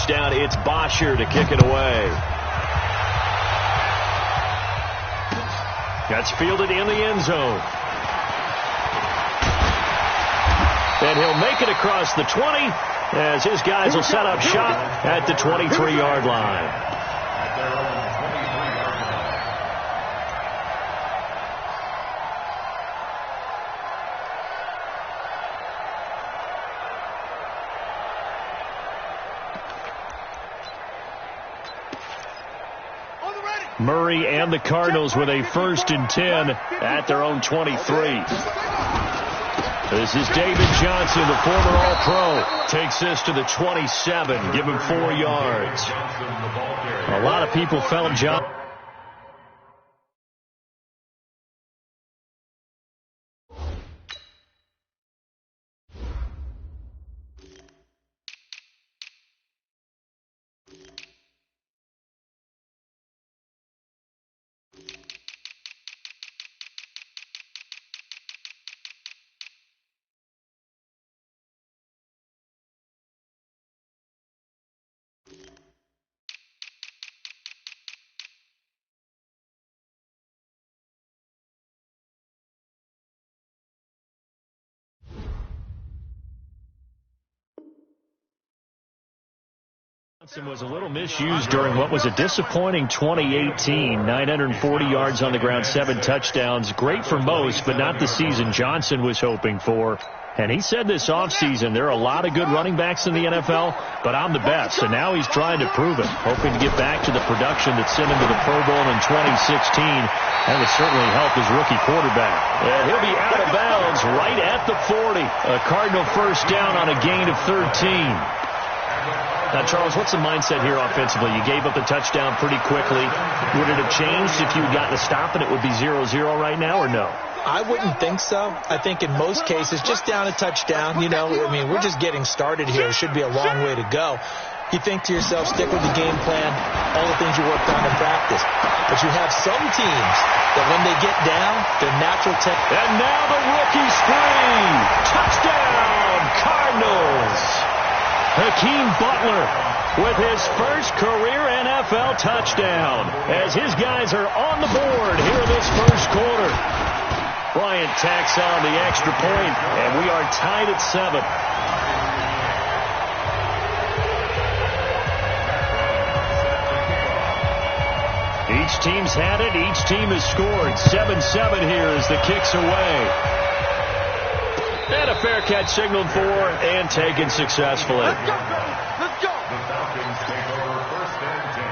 touchdown. It's Bosher to kick it away. That's fielded in the end zone. And he'll make it across the 20 as his guys will set up shop at the 23-yard line. Murray and the Cardinals with a 1st and 10 at their own 23. This is David Johnson, the former All-Pro. Takes this to the 27. Give him 4 yards. A lot of people felt Johnson. Johnson was a little misused during what was a disappointing 2018. 940 yards on the ground, 7 touchdowns. Great for most, but not the season Johnson was hoping for. And he said this offseason, there are a lot of good running backs in the NFL, but I'm the best. And now he's trying to prove it, hoping to get back to the production that sent him to the Pro Bowl in 2016. That would certainly help his rookie quarterback. And he'll be out of bounds right at the 40. A Cardinal 1st down on a gain of 13. Now, Charles, what's the mindset here offensively? You gave up the touchdown pretty quickly. Would it have changed if you had gotten a stop and it would be 0-0 right now, or no? I wouldn't think so. I think in most cases, just down a touchdown, we're just getting started here. It should be a long way to go. You think to yourself, stick with the game plan, all the things you worked on in practice. But you have some teams that when they get down, their natural And now the rookie spree. Touchdown, Cardinals. Hakeem Butler with his first career NFL touchdown as his guys are on the board here this first quarter. Bryant tacks on the extra point, and we are tied at 7. Each team's had it. Each team has scored. 7-7 here as the kick's away. And a fair catch signaled for and taken successfully. Let's go. Let's go. The Falcons take over 1st and 10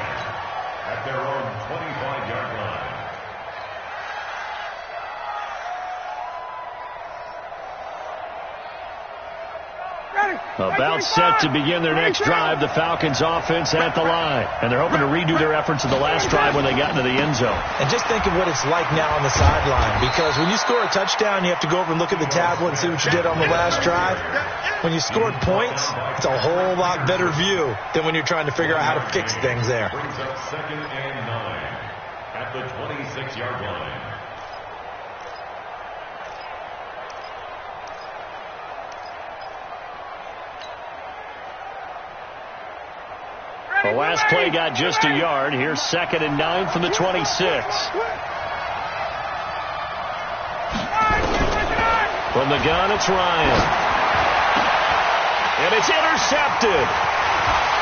at their own 25-yard line. About set to begin their next drive, the Falcons offense at the line. And they're hoping to redo their efforts of the last drive when they got into the end zone. And just think of what it's like now on the sideline. Because when you score a touchdown, you have to go over and look at the tablet and see what you did on the last drive. When you scored points, it's a whole lot better view than when you're trying to figure out how to fix things there. Brings up 2nd and 9 at the 26-yard line. The last play got just a yard. Here's 2nd and 9 from the 26. From the gun, it's Ryan. And it's intercepted.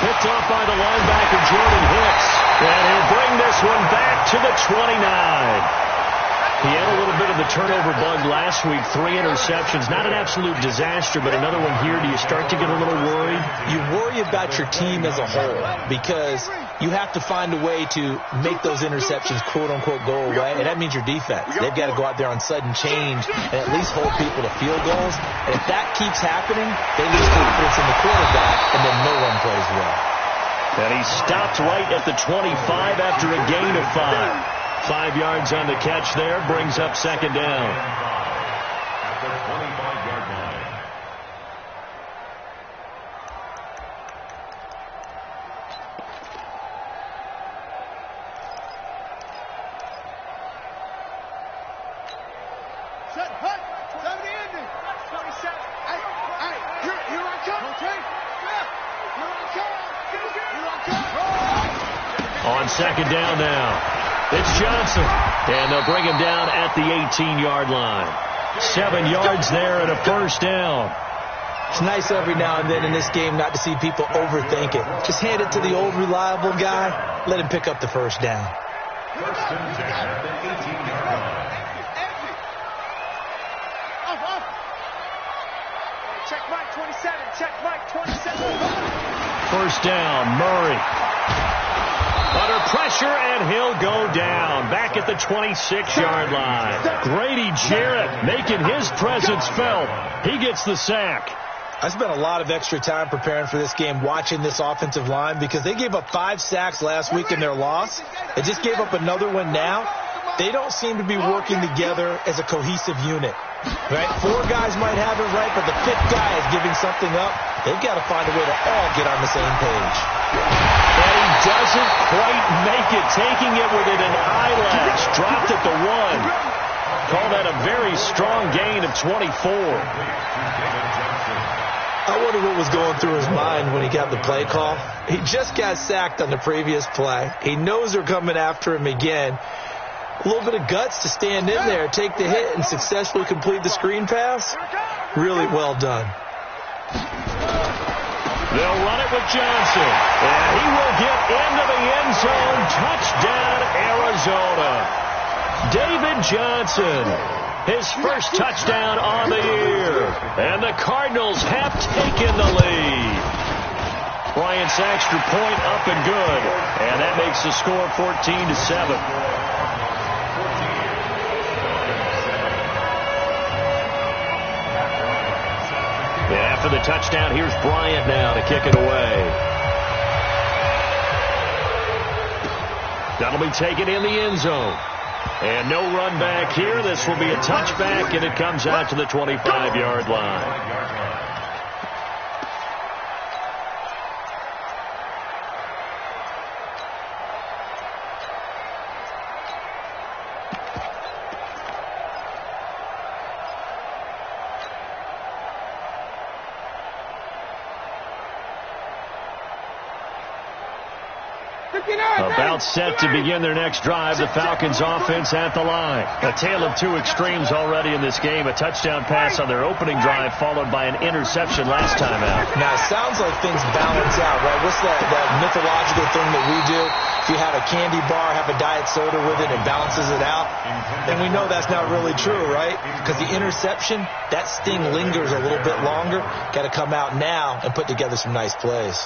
Picked off by the linebacker, Jordan Hicks. And he'll bring this one back to the 29. He had a little bit of the turnover bug last week. 3 interceptions. Not an absolute disaster, but another one here. Do you start to get a little worried? You worry about your team as a whole because you have to find a way to make those interceptions, quote-unquote, go away. And that means your defense. They've got to go out there on sudden change and at least hold people to field goals. And if that keeps happening, they lose confidence in the quarterback, and then no one plays well. And he stopped right at the 25 after a gain of 5. 5 yards on the catch there, brings up 2nd down. At the 25-yard line. Set, hut, 70 ending. 27. Hey, here I come, okay? Yeah, here I come. On second down now, it's Johnson. And they'll bring him down at the 18-yard line. 7 yards there and a first down. It's nice every now and then in this game not to see people overthink it. Just hand it to the old reliable guy. Let him pick up the first down. First and 10 at the 18-yard line. Check Mike 27. Check Mike 27. First down, Murray. Under pressure, and he'll go down. Back at the 26-yard line. Grady Jarrett making his presence felt. He gets the sack. I spent a lot of extra time preparing for this game watching this offensive line because they gave up 5 sacks last week in their loss. They just gave up another one now. They don't seem to be working together as a cohesive unit. Right? 4 guys might have it right, but the 5th guy is giving something up. They've got to find a way to all get on the same page. And he doesn't quite make it, taking it within an eyelash. Dropped at the 1. Call that a very strong gain of 24. I wonder what was going through his mind when he got the play call. He just got sacked on the previous play. He knows they're coming after him again. A little bit of guts to stand in there, take the hit, and successfully complete the screen pass. Really well done. They'll run it with Johnson. And he will get into the end zone. Touchdown, Arizona. David Johnson, his first touchdown on the year. And the Cardinals have taken the lead. Bryant Saxter point up and good. And that makes the score 14-7. After the touchdown, here's Bryant now to kick it away. That'll be taken in the end zone. And no run back here. This will be a touchback, and it comes out to the 25-yard line. About set to begin their next drive. The Falcons offense at the line. A tale of 2 extremes already in this game. A touchdown pass on their opening drive followed by an interception last time out. Now, it sounds like things balance out, right? What's that mythological thing that we do? If you have a candy bar, have a diet soda with it, and balances it out. And we know that's not really true, right? Because the interception, that sting lingers a little bit longer. Got to come out now and put together some nice plays.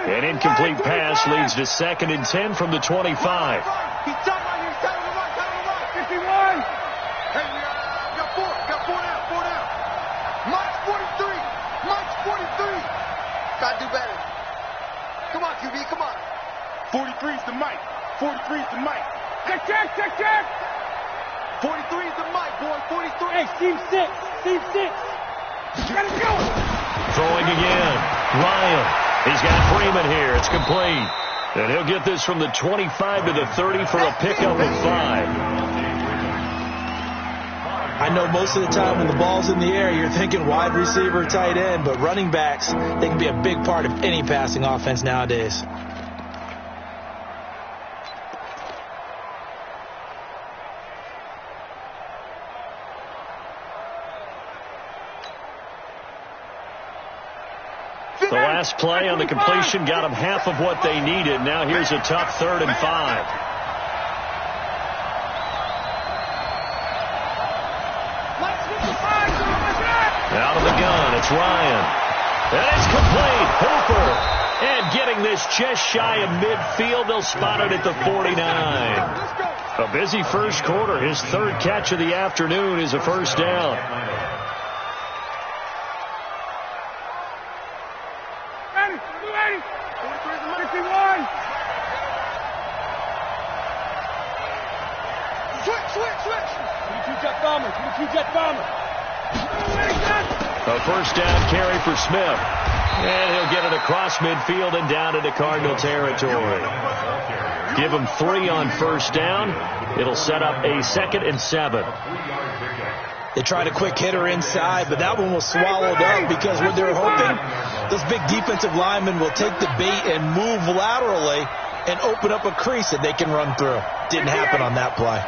An incomplete pass leads to 2nd and 10 from the 25. He's tight on you. He's tight on the right. 51. Hey, got 4 down. Mike's 43. Mike's 43. Gotta do better. Come on, QB, come on. 43's the Mike. 43's the Mike. Check. 43's the Mike, boy. 43. Hey, team 6. You gotta go. Throwing again. Ryan. He's got Freeman here. It's complete. And he'll get this from the 25 to the 30 for a pickup of 5. I know most of the time when the ball's in the air, you're thinking wide receiver, tight end, but running backs, they can be a big part of any passing offense nowadays. The last play on the completion got them half of what they needed. Now here's a tough 3rd and 5. Out of the gun, it's Ryan. And it's complete. Hooper. And getting this just shy of midfield. They'll spot it at the 49. A busy first quarter. His 3rd catch of the afternoon is a first down. A first down carry for Smith. And he'll get it across midfield and down into Cardinal territory. Give him 3 on first down. It'll set up a 2nd and 7. They tried a quick hitter inside, but that one was swallowed up because what they're hoping, those big defensive linemen will take the bait and move laterally and open up a crease that they can run through. Didn't happen on that play.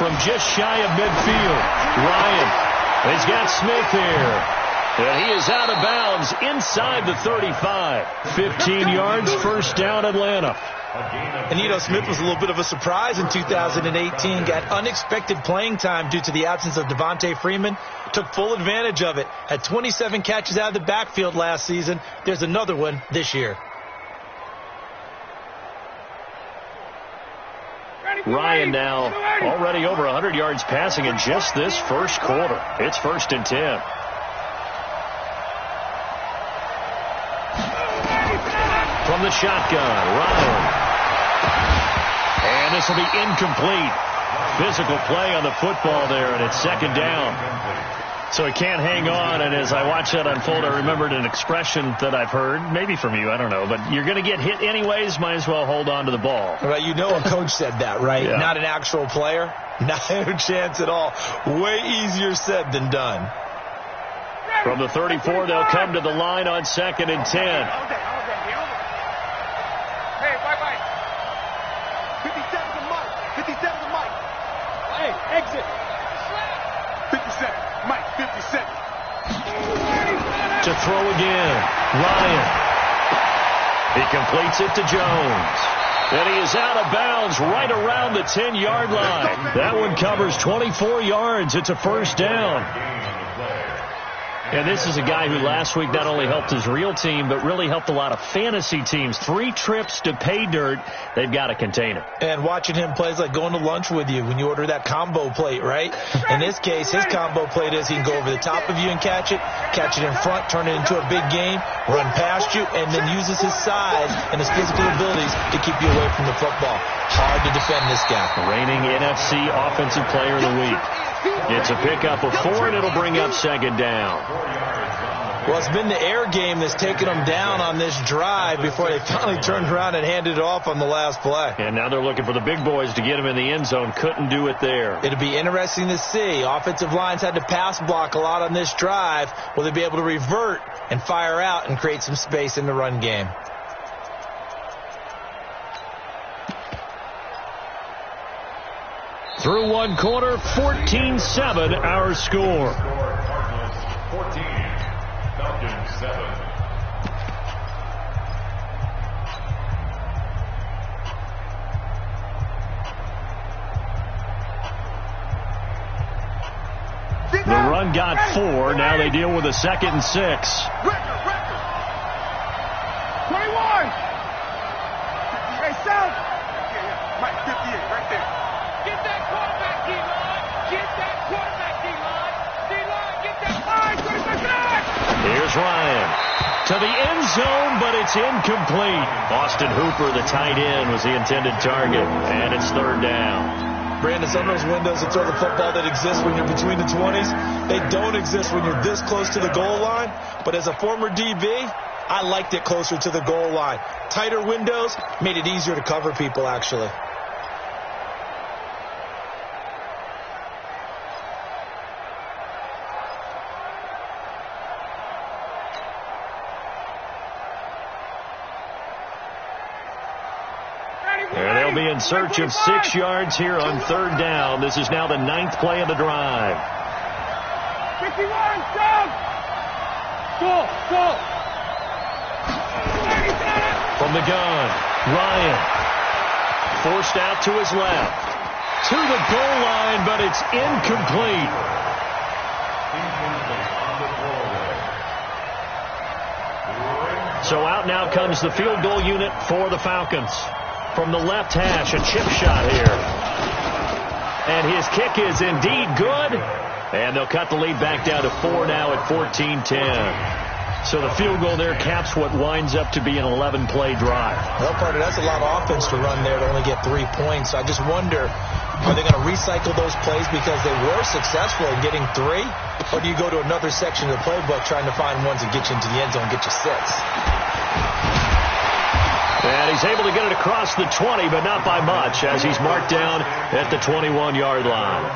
From just shy of midfield, Ryan has got Smith here. And he is out of bounds inside the 35. 15 yards, first down, Atlanta. And, you know, Smith was a little bit of a surprise in 2018. Got unexpected playing time due to the absence of Devontae Freeman. Took full advantage of it. Had 27 catches out of the backfield last season. There's another one this year. Ryan now already over 100 yards passing in just this first quarter. It's 1st and 10. From the shotgun, Ryan. And this will be incomplete. Physical play on the football there, and it's 2nd down. So he can't hang on, and as I watch that unfold, I remembered an expression that I've heard, maybe from you, I don't know, but you're going to get hit anyways, might as well hold on to the ball. Right, you know a coach said that, right? Yeah. Not an actual player. Not a chance at all. Way easier said than done. From the 34, they'll come to the line on 2nd and 10. Hey, bye-bye. 57 to Mike. 57 to Mike. Hey, exit. 57. Mike, 57. To throw again, Ryan. He completes it to Jones. And he is out of bounds right around the 10-yard line. That one covers 24 yards. It's a first down. And this is a guy who last week not only helped his real team, but really helped a lot of fantasy teams. 3 trips to pay dirt. They've got to contain it. And watching him play is like going to lunch with you when you order that combo plate, right? In this case, his combo plate is he can go over the top of you and catch it in front, turn it into a big game, run past you, and then uses his size and his physical abilities to keep you away from the football. Hard to defend this guy. Reigning NFC Offensive Player of the Week. It's a pickup of 4, and it'll bring up 2nd down. Well, it's been the air game that's taken them down on this drive before they finally turned around and handed it off on the last play. And now they're looking for the big boys to get him in the end zone. Couldn't do it there. It'll be interesting to see. Offensive lines had to pass block a lot on this drive. Will they be able to revert and fire out and create some space in the run game? Through one quarter, 14-7 our score. Cardinals 14, Falcons 7. The run got 4. Now they deal with a 2nd and 6. Record. 21. Hey, South. Yeah. Mike, 58, right there. Get that quarterback, D-line. Get that quarterback, D-line. D-line, get that line. 25. Here's Ryan. To the end zone, but it's incomplete. Austin Hooper, the tight end, was the intended target. And it's 3rd down. Brandon, some of those windows that throw the football that exist when you're between the 20s, they don't exist when you're this close to the goal line. But as a former DB, I liked it closer to the goal line. Tighter windows made it easier to cover people, actually. They'll be in search of 6 yards here on 3rd down. This is now the 9th play of the drive. 51, down. Go. From the gun, Ryan. Forced out to his left. To the goal line, but it's incomplete. So out now comes the field goal unit for the Falcons. From the left hash, a chip shot here. And his kick is indeed good. And they'll cut the lead back down to 4 now at 14-10. So the field goal there caps what winds up to be an 11-play drive. Well, partner, that's a lot of offense to run there to only get 3 points. I just wonder, are they going to recycle those plays because they were successful in getting 3? Or do you go to another section of the playbook trying to find ones that get you into the end zone and get you 6? And he's able to get it across the 20, but not by much, as he's marked down at the 21-yard line.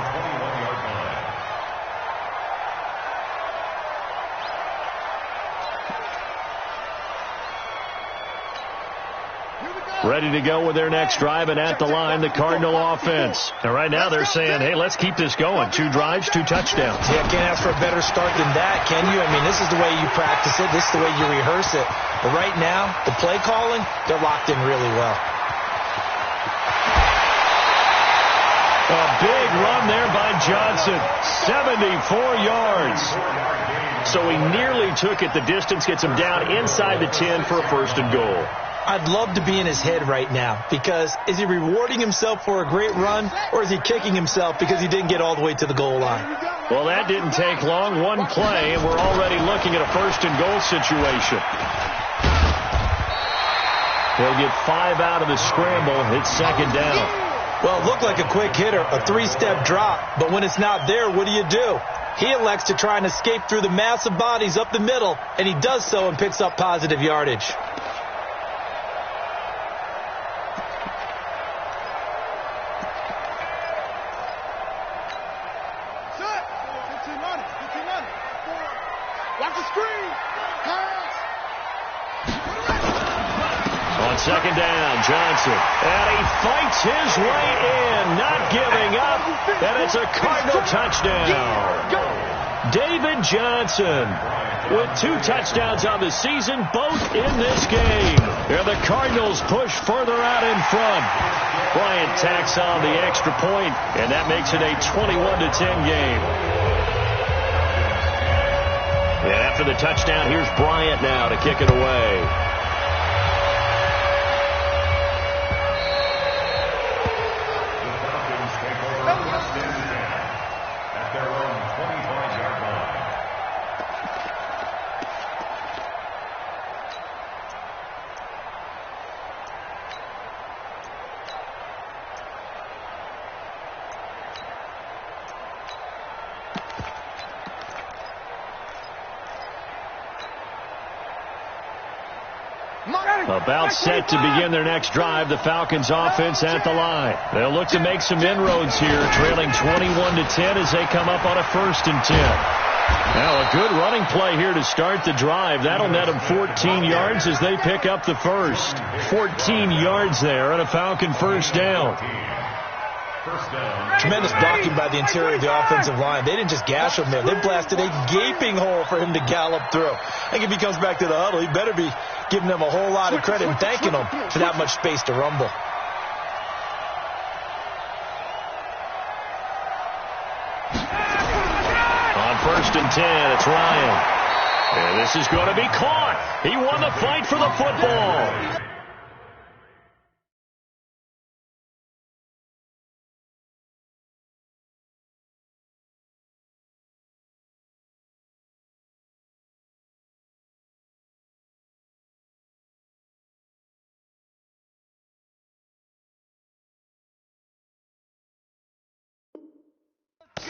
Ready to go with their next drive, and at the line, the Cardinal offense. And right now they're saying, hey, let's keep this going. 2 drives, 2 touchdowns. Yeah, can't ask for a better start than that, can you? I mean, this is the way you practice it. This is the way you rehearse it. But right now, the play calling, they're locked in really well. A big run there by Johnson. 74 yards. So he nearly took it the distance, gets him down inside the 10 for a 1st and goal. I'd love to be in his head right now, because is he rewarding himself for a great run, or is he kicking himself because he didn't get all the way to the goal line? Well, that didn't take long. 1 play, and we're already looking at a 1st and goal situation. He'll get 5 out of the scramble. It's 2nd down. Well, it looked like a quick hitter, a 3-step drop, but when it's not there, what do? He elects to try and escape through the mass of bodies up the middle, and he does so and picks up positive yardage. Watch the screen. Pass. On 2nd down, Johnson. And he fights his way in, not giving up. And it's a Cardinal touchdown. David Johnson with 2 touchdowns on the season, both in this game. And the Cardinals push further out in front. Bryant tacks on the extra point, and that makes it a 21-10 game. And after the touchdown, here's Bryant now to kick it away. The Falcons take over 1st and 10 at their own 25-yard line. About set to begin their next drive, the Falcons offense at the line. They'll look to make some inroads here, trailing 21-10 as they come up on a 1st and 10. Now a good running play here to start the drive. That'll net them 14 yards as they pick up the 1st. 14 yards there and a Falcon 1st down. Tremendous blocking by the interior of the offensive line. They didn't just gash him there. They blasted a gaping hole for him to gallop through. I think if he comes back to the huddle, he better be giving them a whole lot of credit and thanking them for that much space to rumble. On 1st and 10, it's Ryan. And this is going to be caught. He won the fight for the football.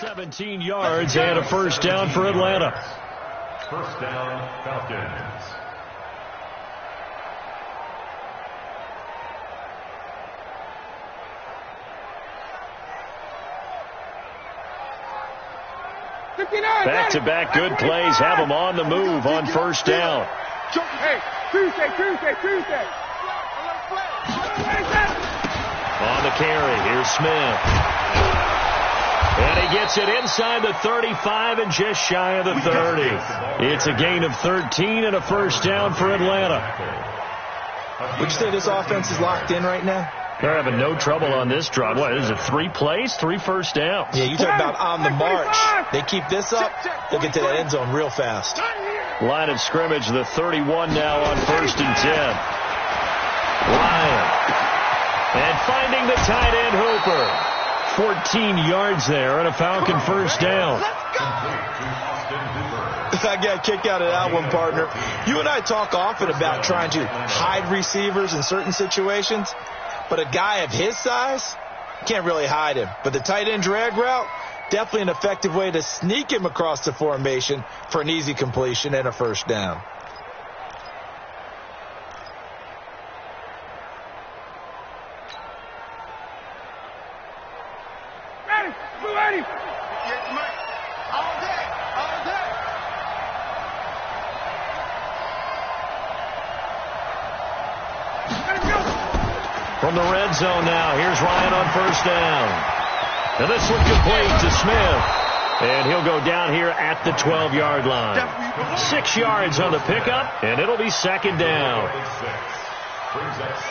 $17 yards and a 1st down for Atlanta. 1st down, Falcons. Back-to-back good plays have them on the move on 1st down. Hey, Tuesday. On the carry, here's Smith. And he gets it inside the 35 and just shy of the 30. It's a gain of 13 and a 1st down for Atlanta. Would you say this offense is locked in right now? They're having no trouble on this drive. What is it, 3 plays, 3 1st downs? Yeah, you talk about on the march. They keep this up, they'll get to that end zone real fast. Line of scrimmage, the 31 now on 1st and 10. Ryan. And finding the tight end Hooper. 14 yards there and a Falcon 1st down. I got a kick out of that one, partner. You and I talk often about trying to hide receivers in certain situations, but a guy of his size, can't really hide him. But the tight end drag route, definitely an effective way to sneak him across the formation for an easy completion and a 1st down. red zone now. Here's Ryan on first down. And this one complete to Smith. And he'll go down here at the 12-yard line. 6 yards on the pickup, and it'll be second down.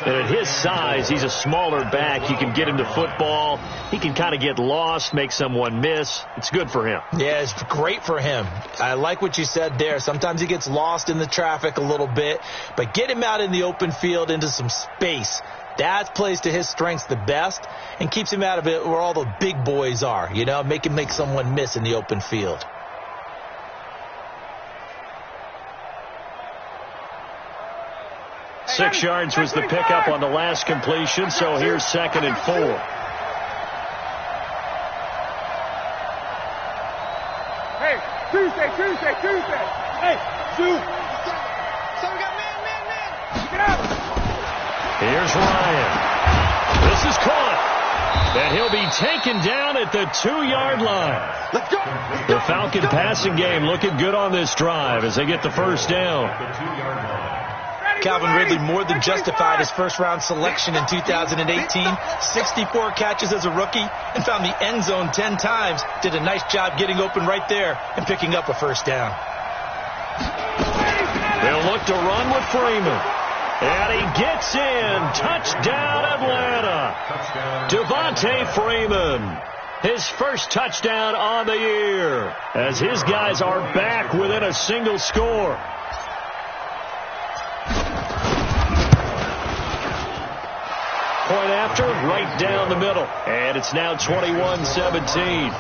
And at his size, he's a smaller back. You can get him to football. He can kind of get lost, make someone miss. It's good for him. Yeah, it's great for him. I like what you said there. Sometimes he gets lost in the traffic a little bit, but get him out in the open field into some space. That plays to his strengths the best and keeps him out of it where all the big boys are. You know, make him make someone miss in the open field. Six yards was the pickup on the last completion, so here's second and 4. Hey, Tuesday. Hey, shoot. So we got man. Get out. Here's Ryan. This is caught. And he'll be taken down at the 2-yard line. Let's go. The Falcon passing game looking good on this drive as they get the first down. Calvin Ridley more than justified his first-round selection in 2018. 64 catches as a rookie and found the end zone 10 times. Did a nice job getting open right there and picking up a first down. They'll look to run with Freeman. And he gets in. Touchdown, Atlanta. Devontae Freeman. His first touchdown on the year as his guys are back within a single score. Point after, right down the middle. And it's now 21-17.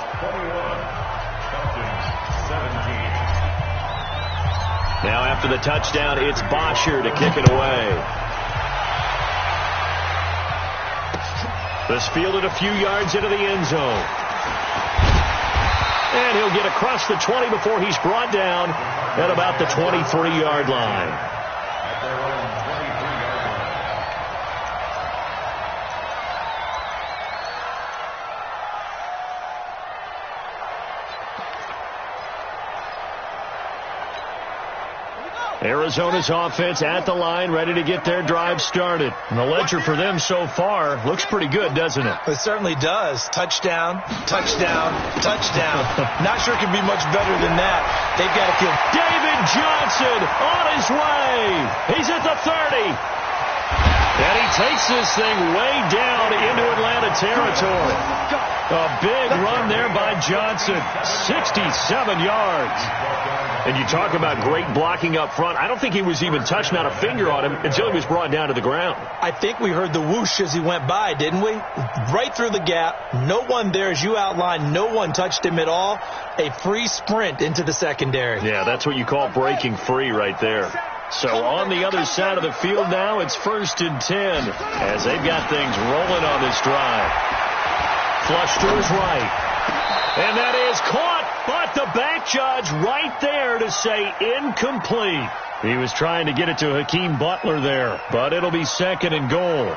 Now after the touchdown, it's Bosher to kick it away. This fielded a few yards into the end zone. And he'll get across the 20 before he's brought down at about the 23-yard line. Arizona's offense at the line, ready to get their drive started. And the ledger for them so far looks pretty good, doesn't it? It certainly does. Touchdown, touchdown, touchdown. Not sure it can be much better than that. They've got to feel. David Johnson on his way. He's at the 30. And he takes this thing way down into Atlanta territory. A big run there by Johnson. 67 yards. And you talk about great blocking up front. I don't think he was even touched, not a finger on him, until he was brought down to the ground. I think we heard the whoosh as he went by, didn't we? Right through the gap. No one there, as you outlined. No one touched him at all. A free sprint into the secondary. Yeah, that's what you call breaking free right there. So on the other side of the field now, it's 1st and 10 as they've got things rolling on this drive. Flush to his right. And that is caught, but the back judge right there to say incomplete. He was trying to get it to Hakeem Butler there, but it'll be 2nd and goal.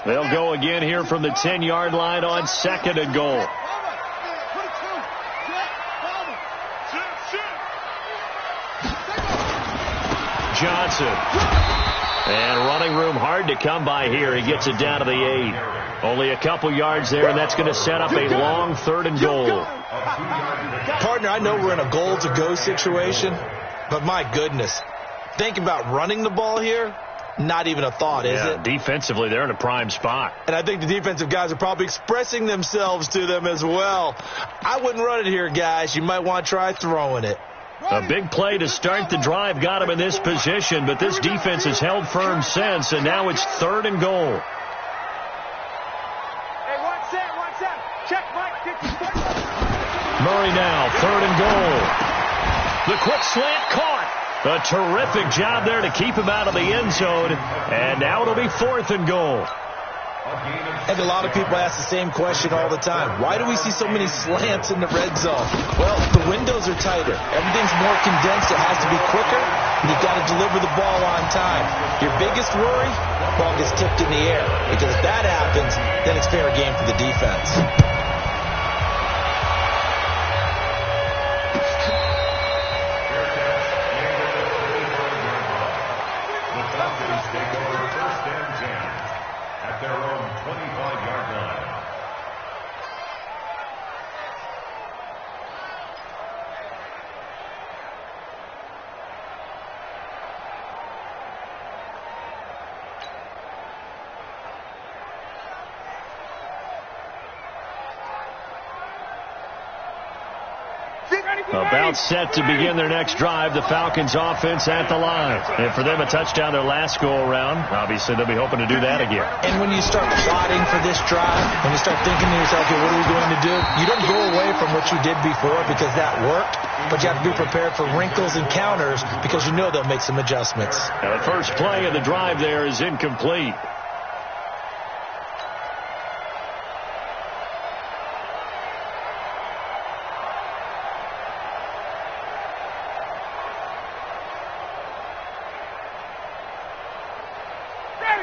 They'll go again here from the 10-yard line on 2nd and goal. Johnson. And running room hard to come by here. He gets it down to the 8. Only a couple yards there, and that's going to set up a long 3rd and goal. Partner, I know we're in a goal-to-go situation, but my goodness. Think about running the ball here. Not even a thought, is it? Defensively, they're in a prime spot. And I think the defensive guys are probably expressing themselves to them as well. I wouldn't run it here, guys. You might want to try throwing it. A big play to start the drive got him in this position, but this defense has held firm since, and now it's 3rd and goal. Hey, one set. Check, Mike. Murray now, 3rd and goal. The quick slant caught. A terrific job there to keep him out of the end zone, and now it'll be 4th and goal. I think a lot of people ask the same question all the time. Why do we see so many slants in the red zone? Well, the windows are tighter. Everything's more condensed. It has to be quicker, and you've got to deliver the ball on time. Your biggest worry, ball gets tipped in the air. Because if that happens, then it's fair game for the defense. About set to begin their next drive, the Falcons offense at the line. And for them, a touchdown their last go-around. Obviously, they'll be hoping to do that again. And when you start plotting for this drive, when you start thinking to yourself, okay, what are we going to do? You don't go away from what you did before because that worked, but you have to be prepared for wrinkles and counters because you know they'll make some adjustments. Now, the first play of the drive there is incomplete.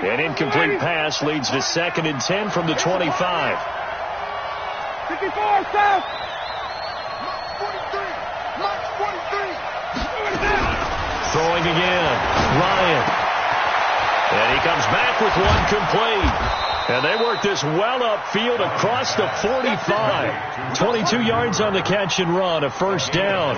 An incomplete pass leads to 2nd and 10 from the 25. 54, South. March 43. March 43. Throwing again. Ryan. And he comes back with one complete. And they work this well upfield across the 45. 22 yards on the catch and run. A first down.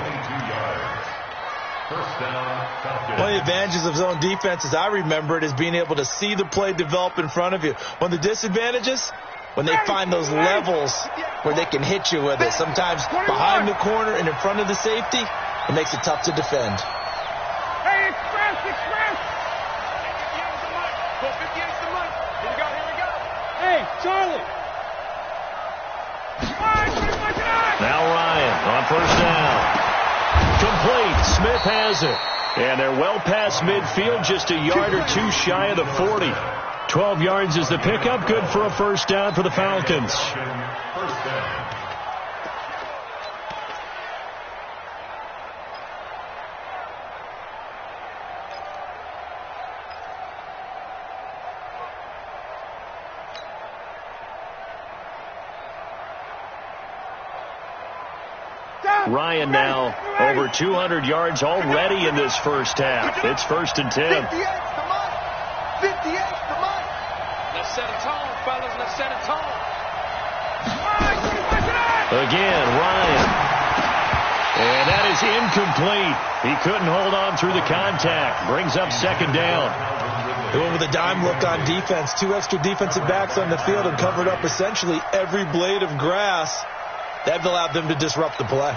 One of the advantages of zone defense, as I remember it, is being able to see the play develop in front of you. One of the disadvantages, when they find those levels where they can hit you with it, sometimes behind the corner and in front of the safety, it makes it tough to defend. Hey, express. Here we go. Hey, Charlie. Now Ryan on first down. Complete. Smith has it. And they're well past midfield, just a yard or two shy of the 40. 12 yards is the pickup. Good for a first down for the Falcons. Ryan now over 200 yards already in this first half. It's 1st and 10. 58's the mark. 58's the mark. Let's set a tone, fellas. Let's set a tone. Again, Ryan. And that is incomplete. He couldn't hold on through the contact. Brings up 2nd down. They went with a dime look on defense. 2 extra defensive backs on the field and covered up essentially every blade of grass. That allowed them to disrupt the play.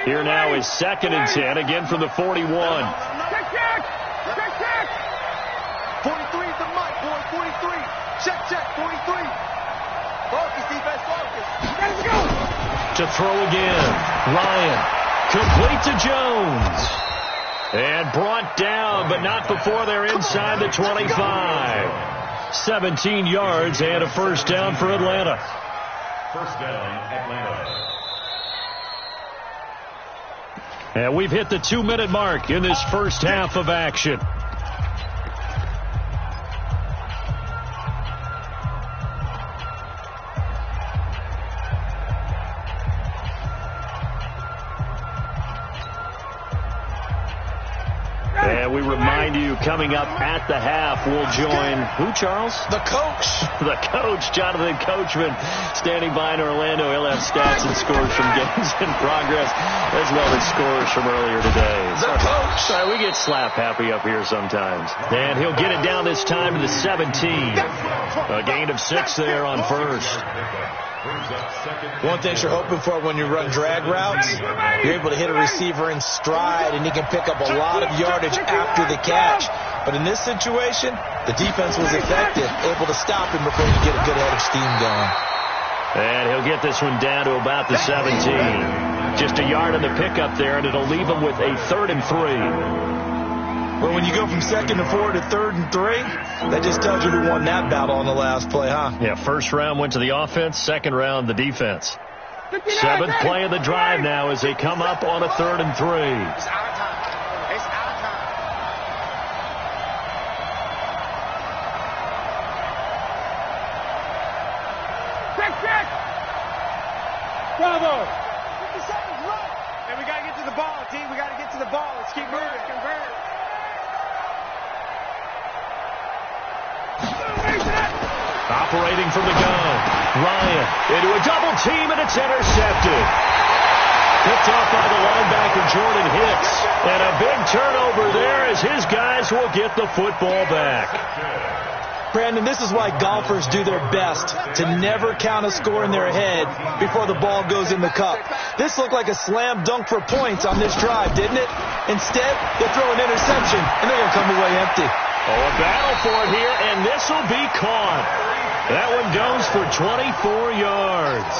Here now is 2nd and 10, again from the 41. Check. 43's the mic, boy. 43. Check. 43. Focus, defense, focus. Let's go. To throw again. Ryan. Complete to Jones. And brought down, but not before they're inside the 25. 17 yards and a first down for Atlanta. First down, Atlanta. And we've hit the 2-minute mark in this first half of action. And we remind you, coming up at the half, we'll join who, Charles? The coach. The coach, Jonathan Coachman, standing by in Orlando. He'll have stats and scores from games in progress, as well as scores from earlier today. The coach. Sorry, we get slap happy up here sometimes. And he'll get it down this time to the 17. A gain of 6 there on first. One thing you're hoping for when you run drag routes, you're able to hit a receiver in stride, and he can pick up a lot of yardage after the catch. But in this situation, the defense was effective, able to stop him before you get a good head of steam going. And he'll get this one down to about the 17. Just a yard on the pickup there, and it'll leave him with a 3rd and 3. Well, when you go from 2nd and 4 to 3rd and 3, that just tells you who won that battle on the last play, huh? Yeah, first round went to the offense, second round the defense. 7th play of the drive now as they come up on a 3rd and 3. It's out of time. It's out of time. Check. Bravo. 50 seconds left. And we got to get to the ball, team. We got to get to the ball. Let's keep moving. Convert. Operating from the gun. Ryan into a double team, and it's intercepted. Picked off by the linebacker, Jordan Hicks. And a big turnover there as his guys will get the football back. Brandon, this is why golfers do their best to never count a score in their head before the ball goes in the cup. This looked like a slam dunk for points on this drive, didn't it? Instead, they throw an interception, and they're going to come away empty. Oh, a battle for it here, and this will be caught. That one goes for 24 yards.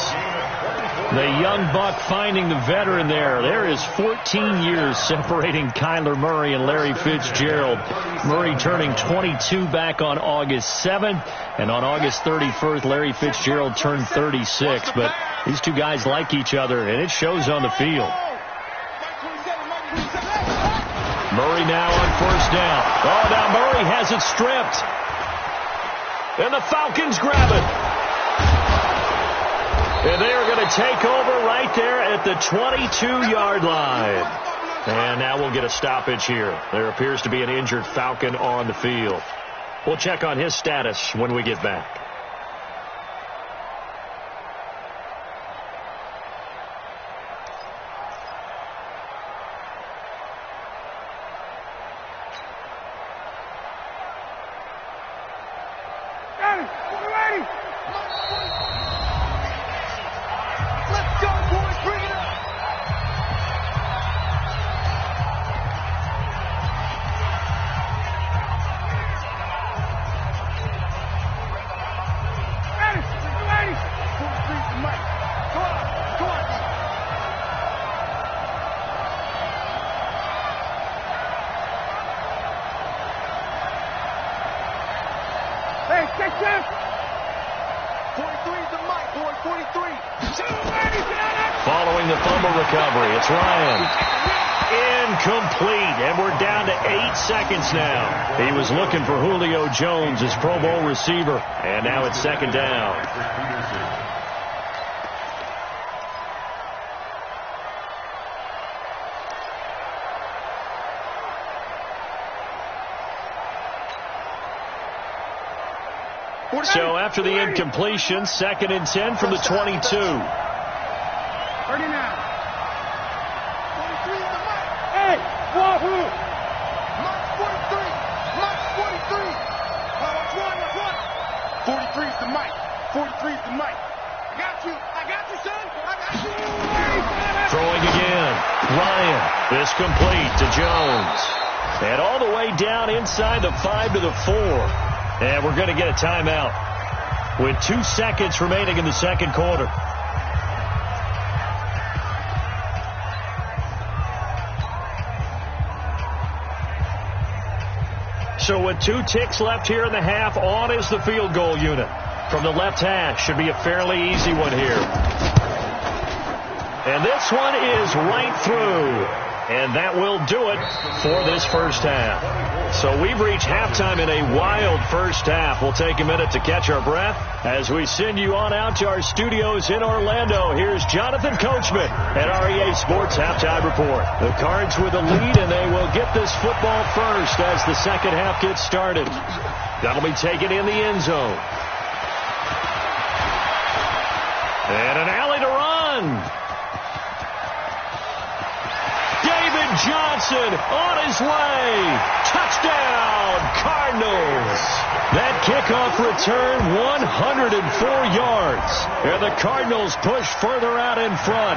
The young buck finding the veteran there. There is 14 years separating Kyler Murray and Larry Fitzgerald. Murray turning 22 back on August 7th, and on August 31st, Larry Fitzgerald turned 36. But these two guys like each other, and it shows on the field. Murray now on first down. Oh, now Murray has it stripped. And the Falcons grab it. And they are going to take over right there at the 22-yard line. And now we'll get a stoppage here. There appears to be an injured Falcon on the field. We'll check on his status when we get back. Following the fumble recovery, it's Ryan. Incomplete, and we're down to 8 seconds now. He was looking for Julio Jones, his Pro Bowl receiver, and now it's second down. So after the incompletion, 2nd and 10 from the 22. 30 now. 43 in the mic. Hey, wahoo! Mike 43. Mike 43. Watch one. 43 is the mic. 43 is the mic. I got you, son. I got you. Throwing again. Ryan. This complete to Jones. And all the way down inside the 5 to the 4. And we're going to get a timeout with 2 seconds remaining in the second quarter. So with 2 ticks left here in the half, on is the field goal unit. From the left hash, should be a fairly easy one here. And this one is right through. And that will do it for this first half. So we've reached halftime in a wild first half. We'll take a minute to catch our breath as we send you on out to our studios in Orlando. Here's Jonathan Coachman at REA Sports Halftime Report. The Cards with a lead, and they will get this football first as the second half gets started. That'll be taken in the end zone. And an alley to run. Johnson on his way. Touchdown, Cardinals. That kickoff return, 104 yards. And the Cardinals push further out in front.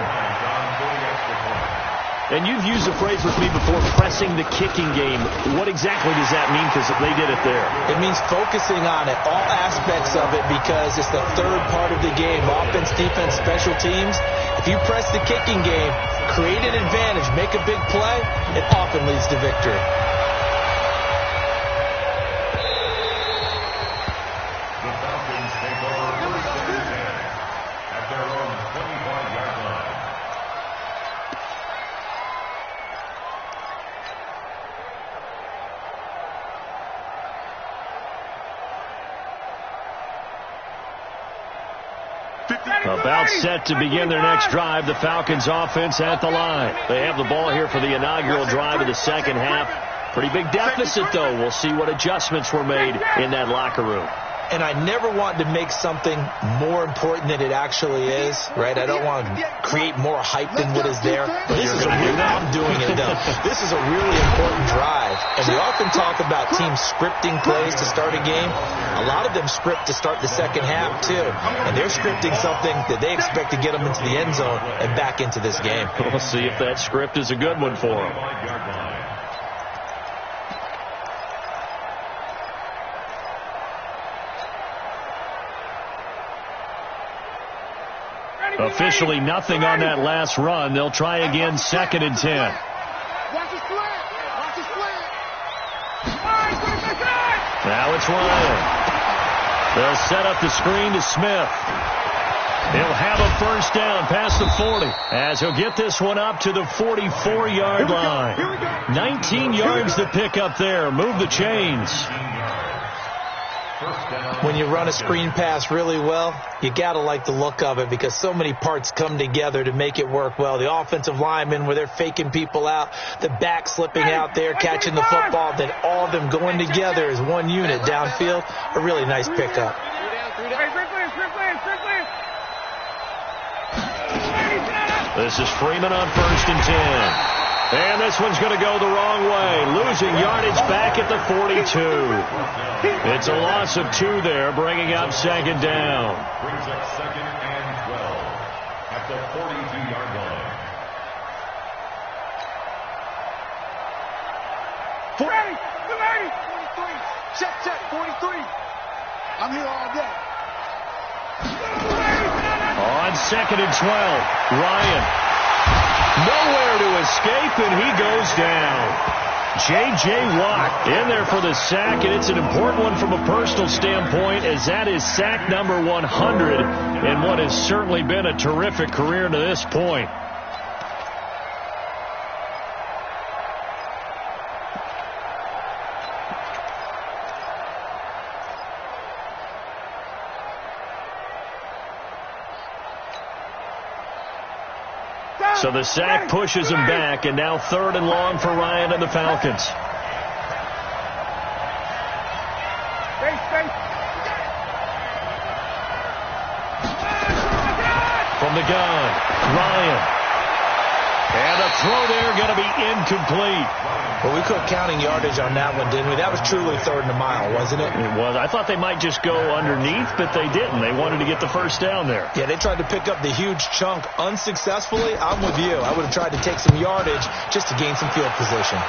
And you've used the phrase with me before, pressing the kicking game. What exactly does that mean? Because they did it there. It means focusing on it, all aspects of it, because it's the third part of the game. Offense, defense, special teams. If you press the kicking game, create an advantage, make a big play, it often leads to victory. The Falcons take over first and 10 at their own 25-yard line. About set to begin their next drive. The Falcons offense at the line. They have the ball here for the inaugural drive of the second half. Pretty big deficit, though. We'll see what adjustments were made in that locker room. and I never want to make something more important than it actually is, right? I don't want to create more hype than what is there. But this is I'm doing it, though. This is a really important drive. And we often talk about teams scripting plays to start a game. A lot of them script to start the second half, too. And they're scripting something that they expect to get them into the end zone and back into this game. We'll see if that script is a good one for them. Officially nothing on that last run. They'll try again, 2nd and 10. Watch the slant. Watch the slant. Now it's Ryan. They'll set up the screen to Smith. He'll have a first down past the 40 as he'll get this one up to the 44-yard line. 19 yards to pick up there. Move the chains. When you run a screen pass really well, you got to like the look of it because so many parts come together to make it work well. The offensive linemen where they're faking people out, the back slipping out there, catching the football, then all of them going together as one unit downfield. A really nice pickup. This is Freeman on 1st and 10. And this one's going to go the wrong way. Losing yardage back at the 42. It's a loss of 2 there, bringing up 2nd down. Brings up 2nd and 12 at the 42-yard line. 43. Check, 43. I'm here all day. On 2nd and 12, Ryan. Nowhere to escape, and he goes down. J.J. Watt in there for the sack, and it's an important one from a personal standpoint as that is sack number 100 in what has certainly been a terrific career to this point. So the sack pushes him back, and now 3rd and long for Ryan and the Falcons. From the gun, Ryan. And a throw there going to be incomplete. Well, we quit counting yardage on that one, didn't we? That was truly 3rd and a mile, wasn't it? It was. I thought they might just go underneath, but they didn't. They wanted to get the first down there. Yeah, they tried to pick up the huge chunk unsuccessfully. I'm with you. I would have tried to take some yardage just to gain some field position.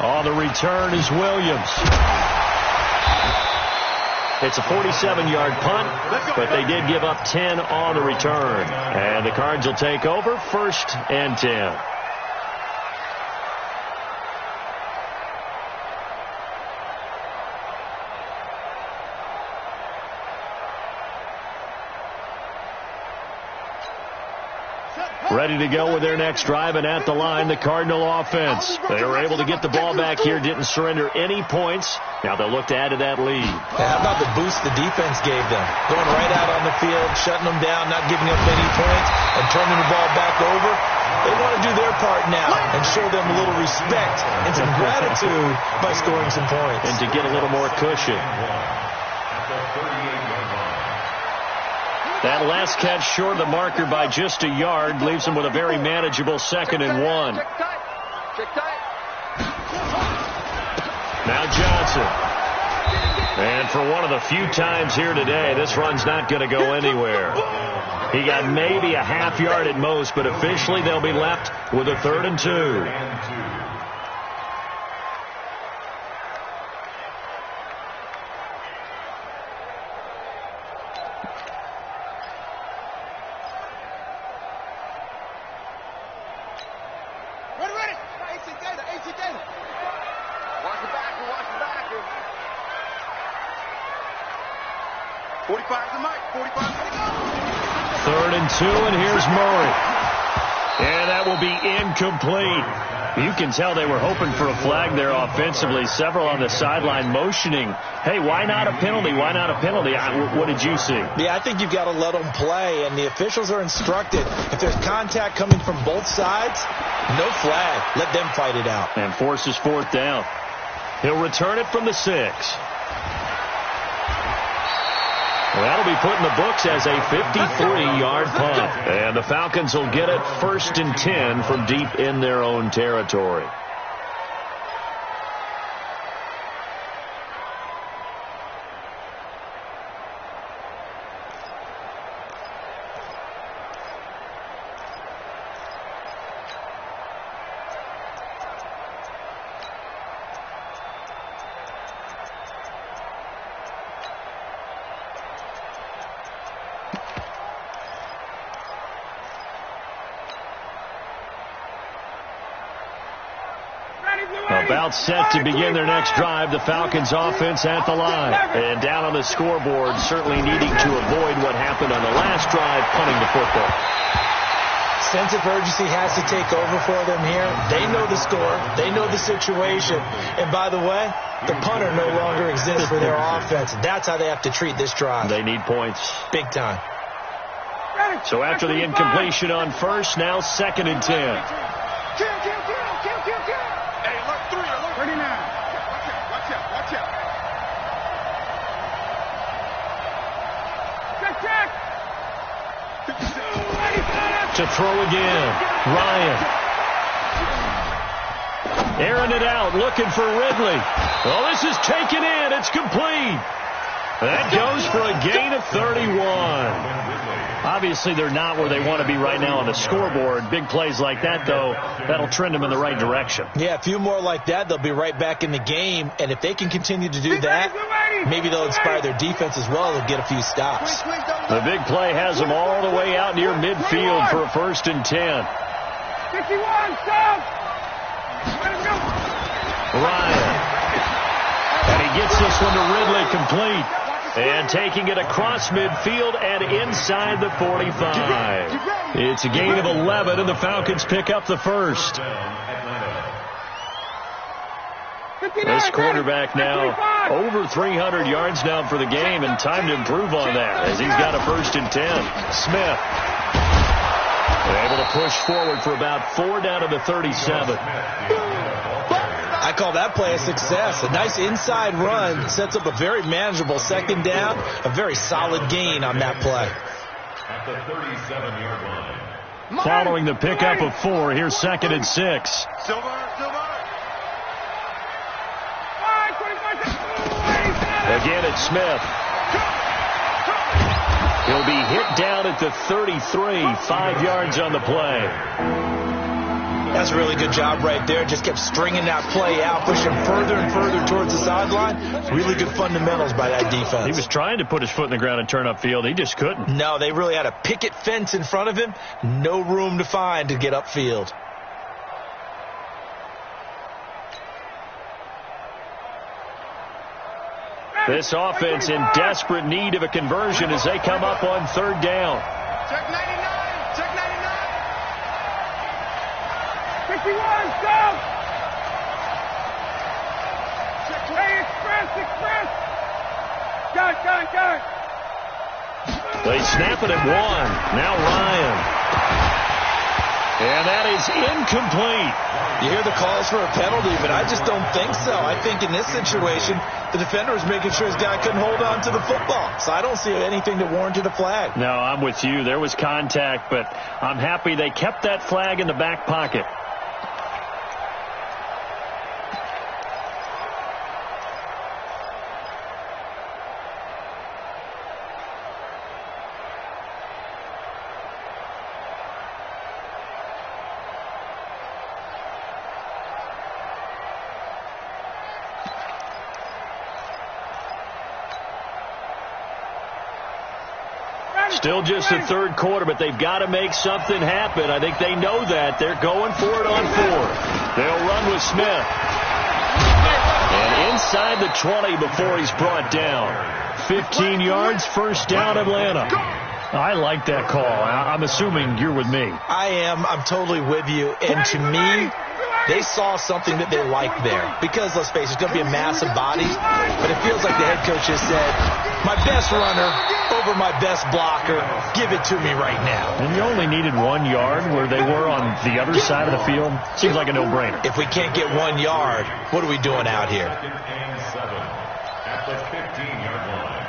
On the return is Williams. It's a 47-yard punt, but they did give up 10 on the return. And the Cards will take over, 1st and 10. Ready to go with their next drive, and at the line, the Cardinal offense. They were able to get the ball back here, didn't surrender any points. Now they'll look to add to that lead. How about the boost the defense gave them? Going right out on the field, shutting them down, not giving up any points, and turning the ball back over. They want to do their part now and show them a little respect and some gratitude by scoring some points. And to get a little more cushion. That last catch short of the marker by just a yard leaves them with a very manageable 2nd and 1. Now Johnson. And for one of the few times here today, this run's not going to go anywhere. He got maybe a half yard at most, but officially they'll be left with a 3rd and 2. And here's Murray. And that will be incomplete. You can tell they were hoping for a flag there offensively. Several on the sideline motioning, hey, why not a penalty? Why not a penalty? What did you see? Yeah, I think you've got to let them play, and the officials are instructed. If there's contact coming from both sides, no flag. Let them fight it out. And forces 4th down. He'll return it from the 6. That'll be put in the books as a 53-yard punt. And the Falcons will get it 1st and 10 from deep in their own territory. About set to begin their next drive, the Falcons offense at the line. And down on the scoreboard, certainly needing to avoid what happened on the last drive, punting the football. Sense of urgency has to take over for them here. They know the score. They know the situation. And by the way, the punter no longer exists for their offense. That's how they have to treat this drive. They need points. Big time. So after the incompletion on first, now 2nd and 10. To throw again. Ryan. Airing it out, looking for Ridley. Well, this is taken in. It's complete. That goes for a gain of 31. Obviously, they're not where they want to be right now on the scoreboard. Big plays like that, though, that'll trend them in the right direction. Yeah, a few more like that, they'll be right back in the game. And if they can continue to do that, maybe they'll inspire their defense as well. They'll get a few stops. The big play has them all the way out near midfield for a 1st and 10. 51, stop! Ryan. And he gets this one to Ridley complete. And taking it across midfield and inside the 45. It's a gain of 11, and the Falcons pick up the first. This quarterback now over 300 yards now for the game, and time to improve on that as he's got a 1st and 10. Smith able to push forward for about 4 down to the 37. I call that play a success. A nice inside run sets up a very manageable 2nd down. A very solid gain on that play. At the 37-yard line. Following the pickup of 4, here's 2nd and 6. Again, it's Smith. He'll be hit down at the 33, 5 yards on the play. That's a really good job right there. Just kept stringing that play out, pushing further and further towards the sideline. Really good fundamentals by that defense. He was trying to put his foot in the ground and turn upfield. He just couldn't. No, they really had a picket fence in front of him. No room to find to get upfield. This offense in desperate need of a conversion as they come up on 3rd down. Check 99! Check 99! 61, stop! Hey, express! Got. They snap it at 1. Now Ryan. And that is incomplete. You hear the calls for a penalty, but I just don't think so. I think in this situation, the defender was making sure his guy couldn't hold on to the football. So I don't see anything that warranted a flag. No, I'm with you. There was contact, but I'm happy they kept that flag in the back pocket. Still just the 3rd quarter, but they've got to make something happen. I think they know that. They're going for it on 4th. They'll run with Smith. And inside the 20 before he's brought down. 15 yards, 1st down, Atlanta. I like that call. I'm assuming you're with me. I am. I'm totally with you. And to me, they saw something that they liked there. Because, let's face it, it's going to be a mass of bodies. But it feels like the head coach just said, my best runner over my best blocker, give it to me right now. And you only needed 1 yard where they were on the other side of the field. Seems like a no-brainer. If we can't get 1 yard, what are we doing out here? And 7 at the 15-yard line.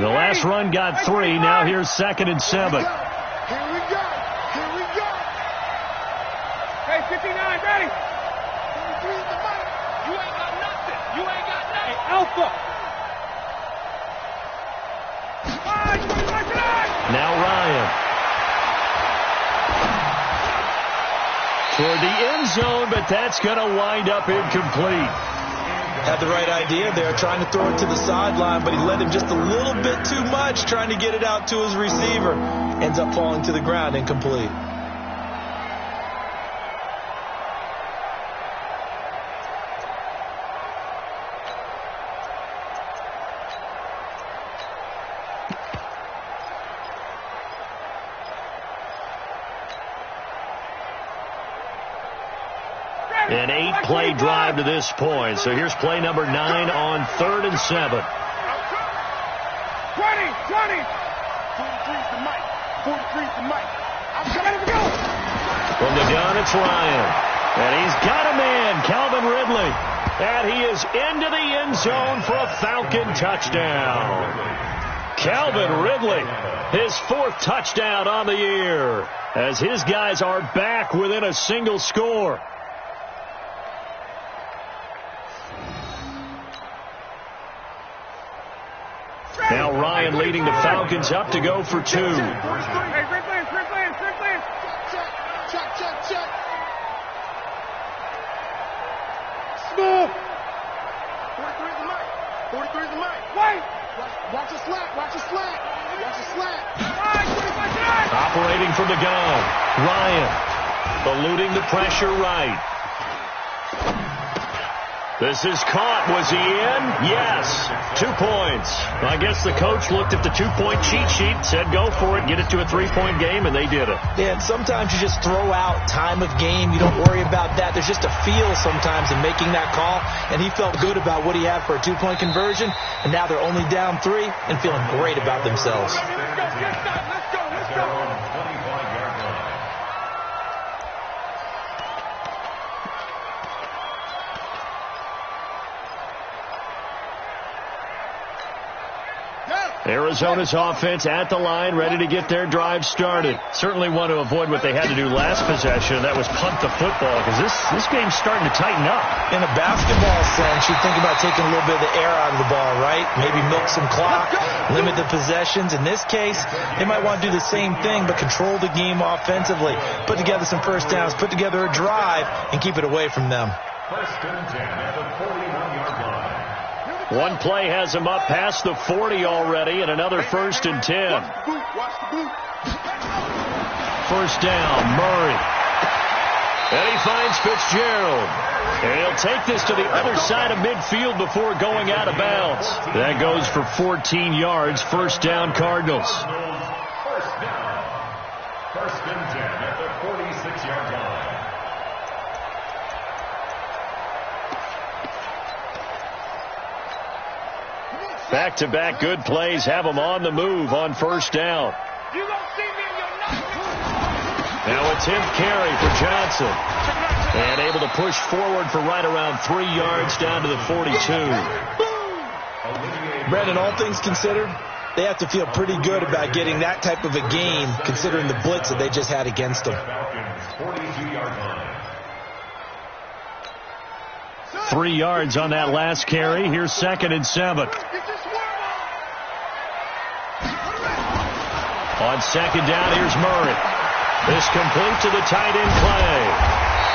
The last run got 3. Now here's 2nd and 7. Here we go. Here we go. Hey, 59, ready? 43 is the mic. You ain't got nothing. You ain't got nothing. Hey, Alpha. Now Ryan. Toward the end zone, but that's going to wind up incomplete. Had the right idea there, trying to throw it to the sideline, but he led him just a little bit too much, trying to get it out to his receiver. Ends up falling to the ground, incomplete. An 8-play drive to this point. So here's play number 9 on 3rd and 7. 20, 20. 43 is the mic. 43 is the mic. Let's go. From the gun, it's Ryan. And he's got a man, Calvin Ridley. And he is into the end zone for a Falcon touchdown. Calvin Ridley, his 4th touchdown on the year, as his guys are back within a single score. Now Ryan leading the Falcons up to go for 2. Hey, Strickland. Check. Smooth. 43 is the mic. 43 is the mic. Wait. Watch your slack. Operating from the gun. Ryan eluding the pressure right. This is caught. Was he in? Yes. 2 points. I guess the coach looked at the 2-point cheat sheet, said go for it, get it to a 3-point game, and they did it. Yeah, and sometimes you just throw out time of game. You don't worry about that. There's just a feel sometimes in making that call, and he felt good about what he had for a 2-point conversion, and now they're only down 3 and feeling great about themselves. Let's go. Arizona's offense at the line, ready to get their drive started. Certainly want to avoid what they had to do last possession. That was punt the football, because this game's starting to tighten up. In a basketball sense, you think about taking a little bit of the air out of the ball, right? Maybe milk some clock, limit the possessions. In this case, they might want to do the same thing, but control the game offensively. Put together some first downs, put together a drive, and keep it away from them. 1st and 10 at the 41-yard line. One play has him up past the 40 already, and another 1st and 10. Watch the boot. First down, Murray. And he finds Fitzgerald. And he'll take this to the other side of midfield before going out of bounds. That goes for 14 yards. First down, Cardinals. First down. 1st and 10 at the 46-yard line. Back-to-back good plays have them on the move on first down. You gonna see me in your night. Now a 10th carry for Johnson. And able to push forward for right around 3 yards down to the 42. Brandon, all things considered, they have to feel pretty good about getting that type of a game, considering the blitz that they just had against them. 42-yard line. 3 yards on that last carry. Here's 2nd and 7. On 2nd down, here's Murray. This complete to the tight end Clay.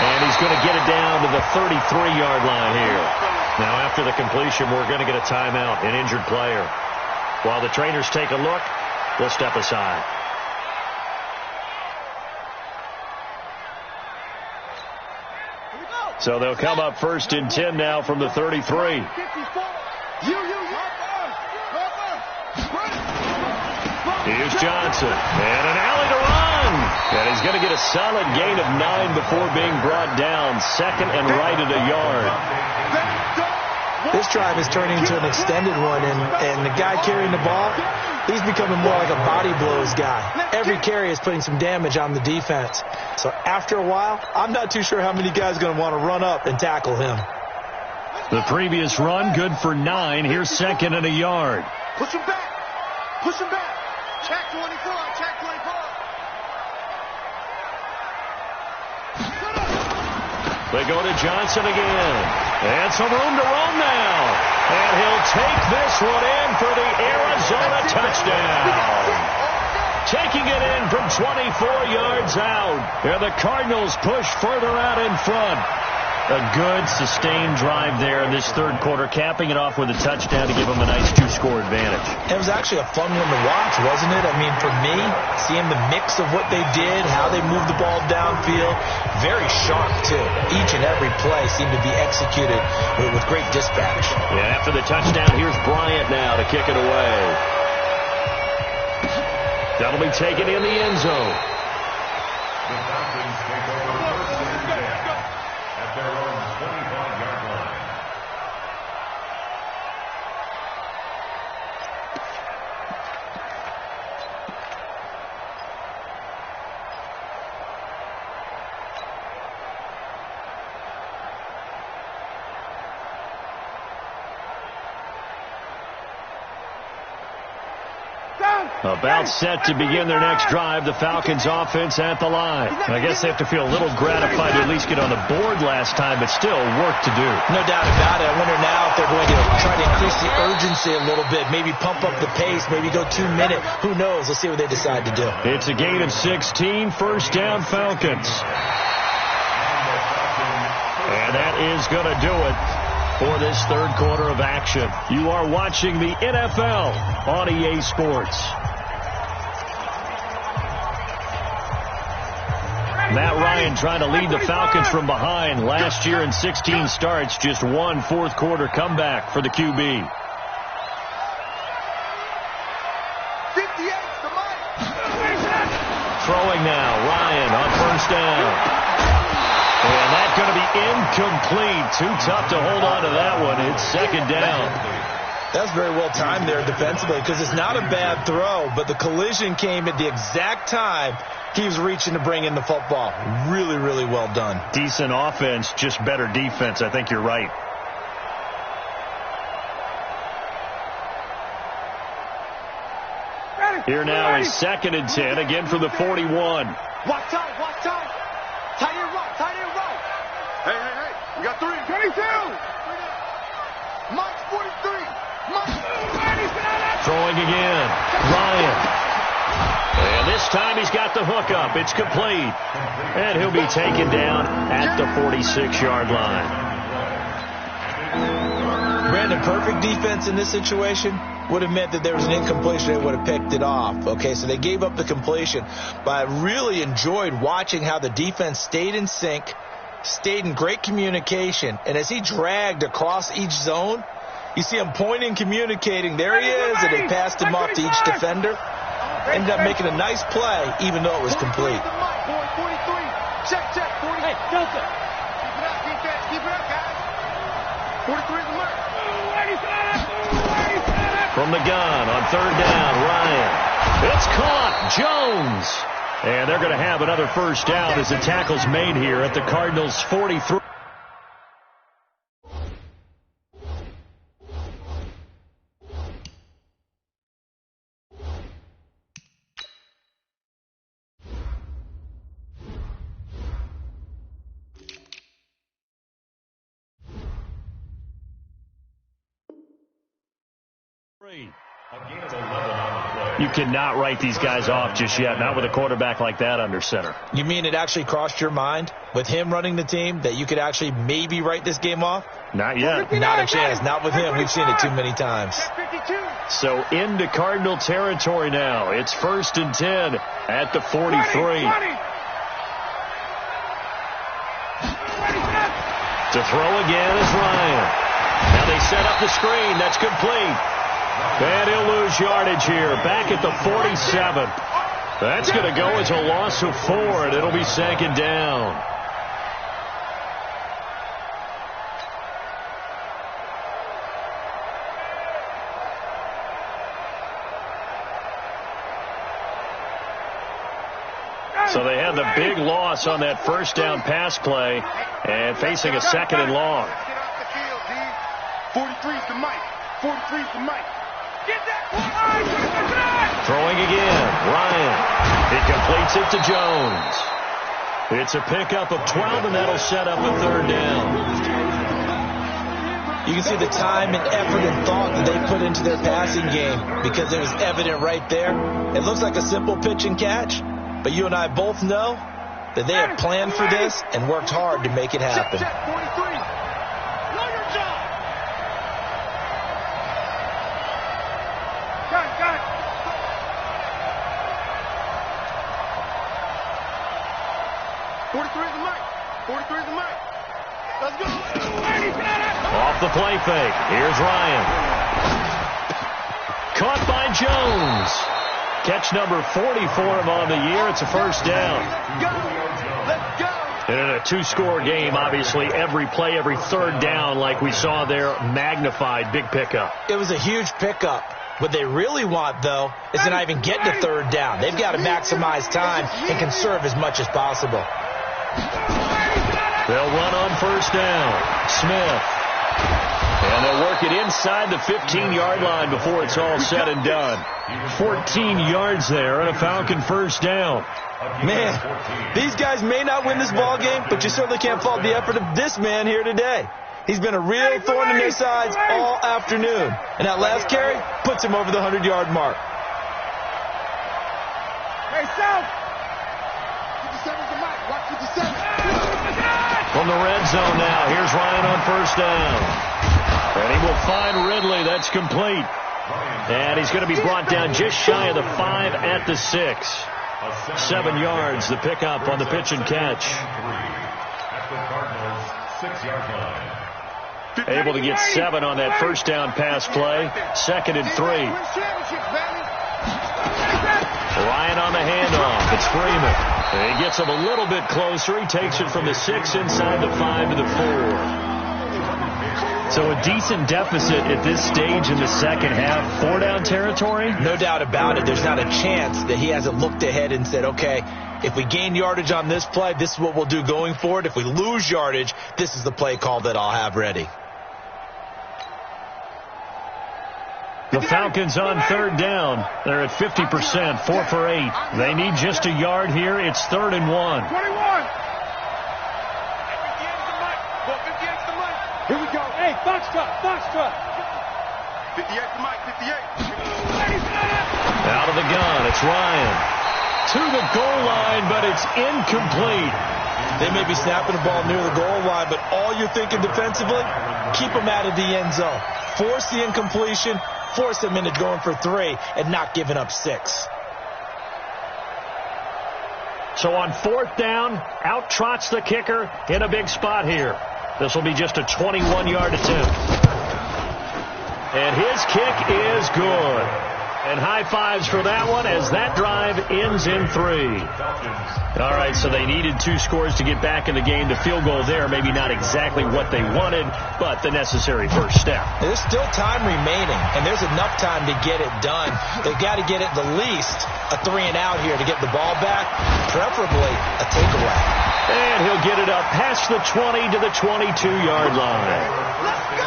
And he's going to get it down to the 33-yard line here. Now, after the completion, we're going to get a timeout, an injured player. While the trainers take a look, we'll step aside. So they'll come up 1st and 10 now from the 33. Here's Johnson. And an alley to run. And he's going to get a solid gain of 9 before being brought down. 2nd and right at a yard. This drive is turning into an extended one, and the guy carrying the ball, he's becoming more like a body blows guy. Every carry is putting some damage on the defense. So after a while, I'm not too sure how many guys are going to want to run up and tackle him. The previous run, good for 9. Here's 2nd and a yard. Push him back. Push him back. Check 24. Check 24. They go to Johnson again. And some room to roam now. And he'll take this one in for the Arizona touchdown. Taking it in from 24 yards out. And the Cardinals push further out in front. A good, sustained drive there in this third quarter, capping it off with a touchdown to give them a nice two-score advantage. It was actually a fun one to watch, wasn't it? I mean, for me, seeing the mix of what they did, how they moved the ball downfield, very sharp, too. Each and every play seemed to be executed with great dispatch. Yeah, after the touchdown, here's Bryant now to kick it away. That'll be taken in the end zone. The Falcons take over first and 10 at their own 25-yard line. About set to begin their next drive, the Falcons offense at the line. I guess they have to feel a little gratified to at least get on the board last time, but still work to do. No doubt about it. I wonder now if they're going to try to increase the urgency a little bit, maybe pump up the pace, maybe go 2 minute. Who knows? Let's see what they decide to do. It's a gain of 16, first down Falcons. And that is going to do it for this third quarter of action. You are watching the NFL on EA Sports. Matt Ryan trying to lead the Falcons from behind. Last year in 16 starts, just one fourth quarter comeback for the QB. 58 to Mike. Throwing now, Ryan on first down. And that's going to be incomplete. Too tough to hold on to that one. It's second down. That's very well timed there defensively because it's not a bad throw, but the collision came at the exact time he was reaching to bring in the football. Really, really well done. Decent offense, just better defense. I think you're right. Here now is second and 10, again from the 41. Watch time, watch time. Tight end right, tight end right. Hey. We got 3. 22. Mike's 43. Throwing again. Ryan. And this time he's got the hook up. It's complete. And he'll be taken down at the 46-yard line. Brandon, perfect defense in this situation would have meant that there was an incompletion. They would have picked it off. Okay, so they gave up the completion. But I really enjoyed watching how the defense stayed in sync, stayed in great communication. And as he dragged across each zone, you see him pointing, communicating. There he is, and they passed him off to each defender. Ended up making a nice play, even though it was complete. 43. Check. 40. Hey, Delta. Keep it up, guys. 43 is the mark. From the gun on third down, Ryan. It's caught. Jones. And they're going to have another first down as the tackle's made here at the Cardinals' 43. You cannot write these guys off just yet, not with a quarterback like that under center. You mean it actually crossed your mind with him running the team that you could actually maybe write this game off? Not yet. Not a chance. Not with him. We've seen it too many times. So into Cardinal territory now. It's first and 10 at the 43. To throw again is Ryan. Now they set up the screen. That's complete. And he'll lose yardage here. Back at the 47. That's going to go as a loss of 4, and it'll be second down. So they had the big loss on that first down pass play and facing a second and long. 43's the Mike. 43's the Mike. Get that! Throwing again. Ryan. He completes it to Jones. It's a pickup of 12, and that'll set up a third down. You can see the time and effort and thought that they put into their passing game because it was evident right there. It looks like a simple pitch and catch, but you and I both know that they have planned for this and worked hard to make it happen. Check, 43. Know your job. Got it. 43 is the mic. 43 is the mic. Let's go. Off the play fake. Here's Ryan. Caught by Jones. Catch number 40 for him on the year. It's a first down. Let's go. And in a two-score game, obviously, every play, every third down, like we saw there, magnified. Big pickup. It was a huge pickup. What they really want, though, is to not even get to third down. They've got to maximize time and conserve as much as possible. They'll run on first down. Smith. And they'll work it inside the 15-yard line before it's all said and done. 14 yards there and a Falcon first down. Man, these guys may not win this ball game, but you certainly can't fault the effort of this man here today. He's been a real thorn in their sides all afternoon. And that last carry puts him over the 100-yard mark. Hey, South. 57's the mic. Watch 57. From the red zone now, here's Ryan on first down. And he will find Ridley. That's complete. And he's going to be brought down just shy of the 5 at the 6. 7 yards, the pickup on the pitch and catch. Able to get 7 on that first down pass play. 2nd and 3. Ryan on the handoff. It's Freeman. He gets him a little bit closer. He takes it from the 6 inside the 5 to the 4. So a decent deficit at this stage in the second half. 4-down territory? No doubt about it. There's not a chance that he hasn't looked ahead and said, okay, if we gain yardage on this play, this is what we'll do going forward. If we lose yardage, this is the play call that I'll have ready. The Falcons on third down. They're at 50%, 4 for 8. They need just a yard here. It's 3rd and 1. 21. Here we go. Hey, Foxtrot. 58's the mic. 58. Out of the gun, it's Ryan. To the goal line, but it's incomplete. They may be snapping the ball near the goal line, but all you're thinking defensively, keep them out of the end zone. Force the incompletion, force them into going for 3, and not giving up 6. So on 4th down, out trots the kicker in a big spot here. This will be just a 21-yard attempt. And his kick is good. And high fives for that one as that drive ends in 3. All right, so they needed 2 scores to get back in the game. The field goal there, maybe not exactly what they wanted, but the necessary first step. There's still time remaining, and there's enough time to get it done. They've got to get it the least a 3-and-out here to get the ball back, preferably a takeaway. And he'll get it up past the 20 to the 22-yard line. Let's go.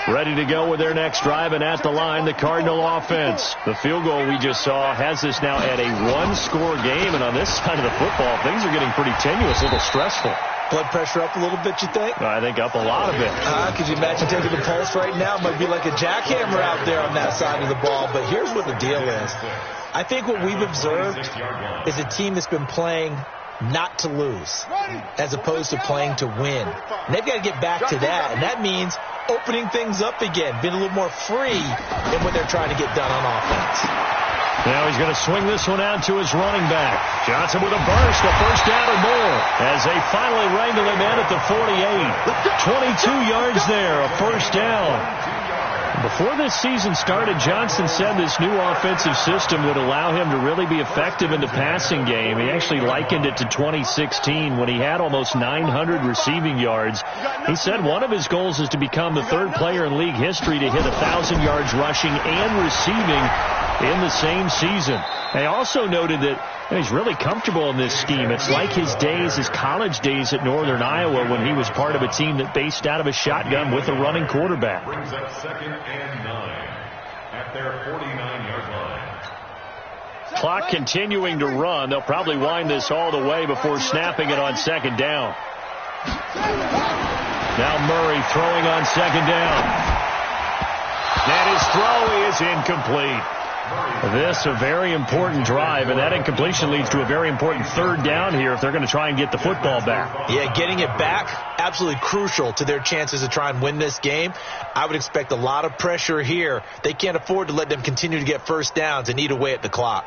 Ready to go with their next drive, and at the line, the Cardinal offense. The field goal we just saw has this now at a 1-score game, and on this side of the football, things are getting pretty tenuous, a little stressful. Blood pressure up a little bit, you think? I think up a lot of it. Could you imagine taking the pulse right now? It might be like a jackhammer out there on that side of the ball, but here's what the deal is. I think what we've observed is a team that's been playing not to lose as opposed to playing to win. And they've got to get back to that, and that means opening things up again, being a little more free in what they're trying to get done on offense. Now he's going to swing this one out to his running back. Johnson with a burst, a first down or more, as they finally wrangle him in at the 48. 22 yards there, a first down. Before this season started, Johnson said this new offensive system would allow him to really be effective in the passing game. He actually likened it to 2016 when he had almost 900 receiving yards. He said one of his goals is to become the 3rd player in league history to hit 1,000 yards rushing and receiving in the same season. They also noted that he's really comfortable in this scheme. It's like his days, his college days at Northern Iowa when he was part of a team that based out of a shotgun with a running quarterback. Brings up 2nd and 9 at their 49-yard line. Clock continuing to run. They'll probably wind this all the way before snapping it on 2nd down. Now Murray throwing on 2nd down. And his throw is incomplete. This a very important drive, and that incompletion leads to a very important 3rd down here if they're going to try and get the football back. Yeah, getting it back, absolutely crucial to their chances to try and win this game. I would expect a lot of pressure here. They can't afford to let them continue to get first downs and eat away at the clock.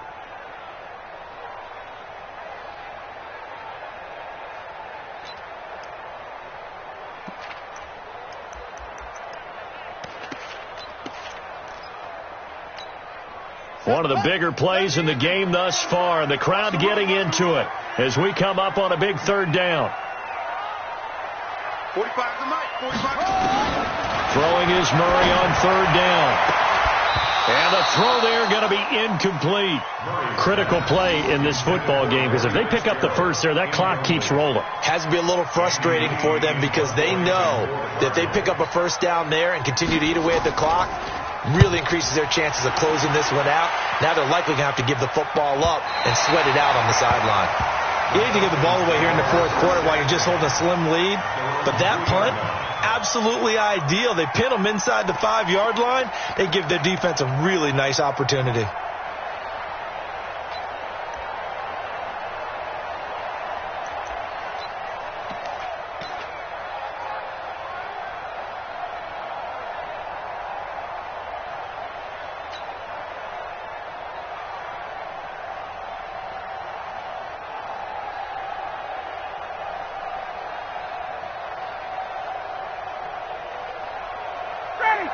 One of the bigger plays in the game thus far. The crowd getting into it as we come up on a big 3rd down. 45 to Mike. 45. Throwing is Murray on 3rd down. And the throw there going to be incomplete. Critical play in this football game because if they pick up the first there, that clock keeps rolling. Has to be a little frustrating for them because they know that if they pick up a first down there and continue to eat away at the clock, really increases their chances of closing this one out. Now they're likely going to have to give the football up and sweat it out on the sideline. You need to give the ball away here in the 4th quarter while you're just holding a slim lead. But that punt, absolutely ideal. They pin them inside the 5-yard line. They give their defense a really nice opportunity.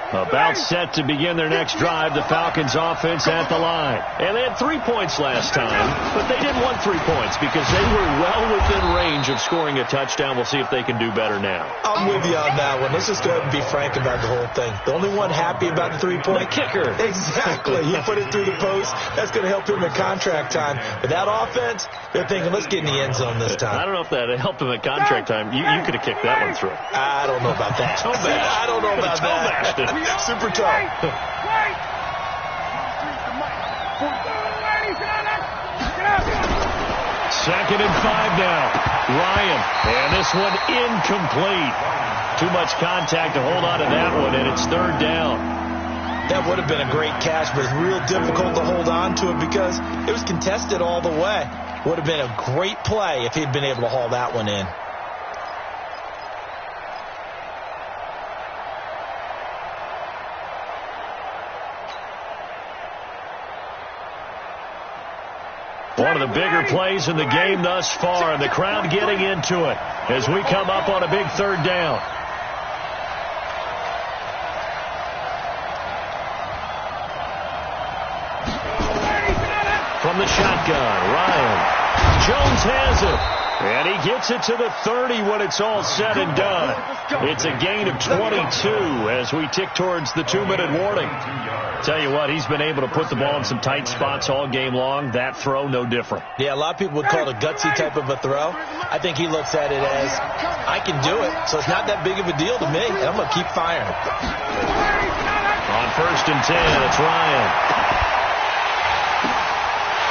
About set to begin their next drive, the Falcons offense at the line. And they had 3 points last time, but they didn't want 3 points because they were well within range of scoring a touchdown. We'll see if they can do better now. I'm with you on that one. Let's just go ahead and be frank about the whole thing. The only one happy about the 3-point. The kicker. Exactly. He put it through the post. That's going to help him in contract time. But that offense, they're thinking, let's get in the end zone this time. I don't know if that helped him at contract time. You could have kicked that one through. I don't know about that. I don't know about that. Super toe. Second and 5 now. Ryan. And this one incomplete. Too much contact to hold on to that one, and it's 3rd down. That would have been a great catch, but it's real difficult to hold on to it because it was contested all the way. Would have been a great play if he'd been able to haul that one in. One of the bigger plays in the game thus far, and the crowd getting into it as we come up on a big 3rd down. From the shotgun, Ryan. Jones has it. And he gets it to the 30 when it's all said and done. It's a gain of 22 as we tick towards the 2-minute warning. Tell you what, he's been able to put the ball in some tight spots all game long. That throw, no different. Yeah, a lot of people would call it a gutsy type of a throw. I think he looks at it as, I can do it, so it's not that big of a deal to me, and I'm going to keep firing. On 1st and 10, it's Ryan.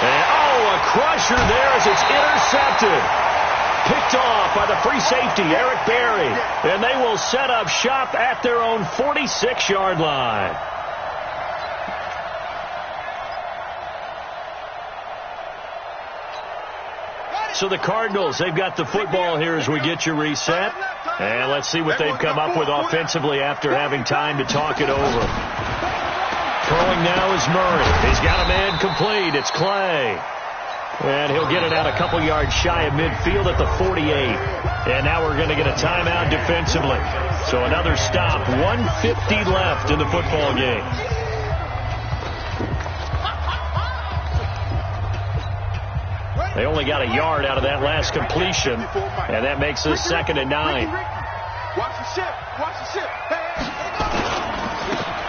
And, a crusher there as it's intercepted. Picked off by the free safety, Eric Berry. And they will set up shop at their own 46-yard line. So the Cardinals, they've got the football here as we get you reset. And let's see what they've come up with offensively after having time to talk it over. Throwing now is Murray. He's got a man complete. It's Clay. And he'll get it out a couple yards shy of midfield at the 48. And now we're going to get a timeout defensively. So another stop. 1:50 left in the football game. They only got a yard out of that last completion. And that makes us 2nd and 9. Watch the ship. Watch the ship.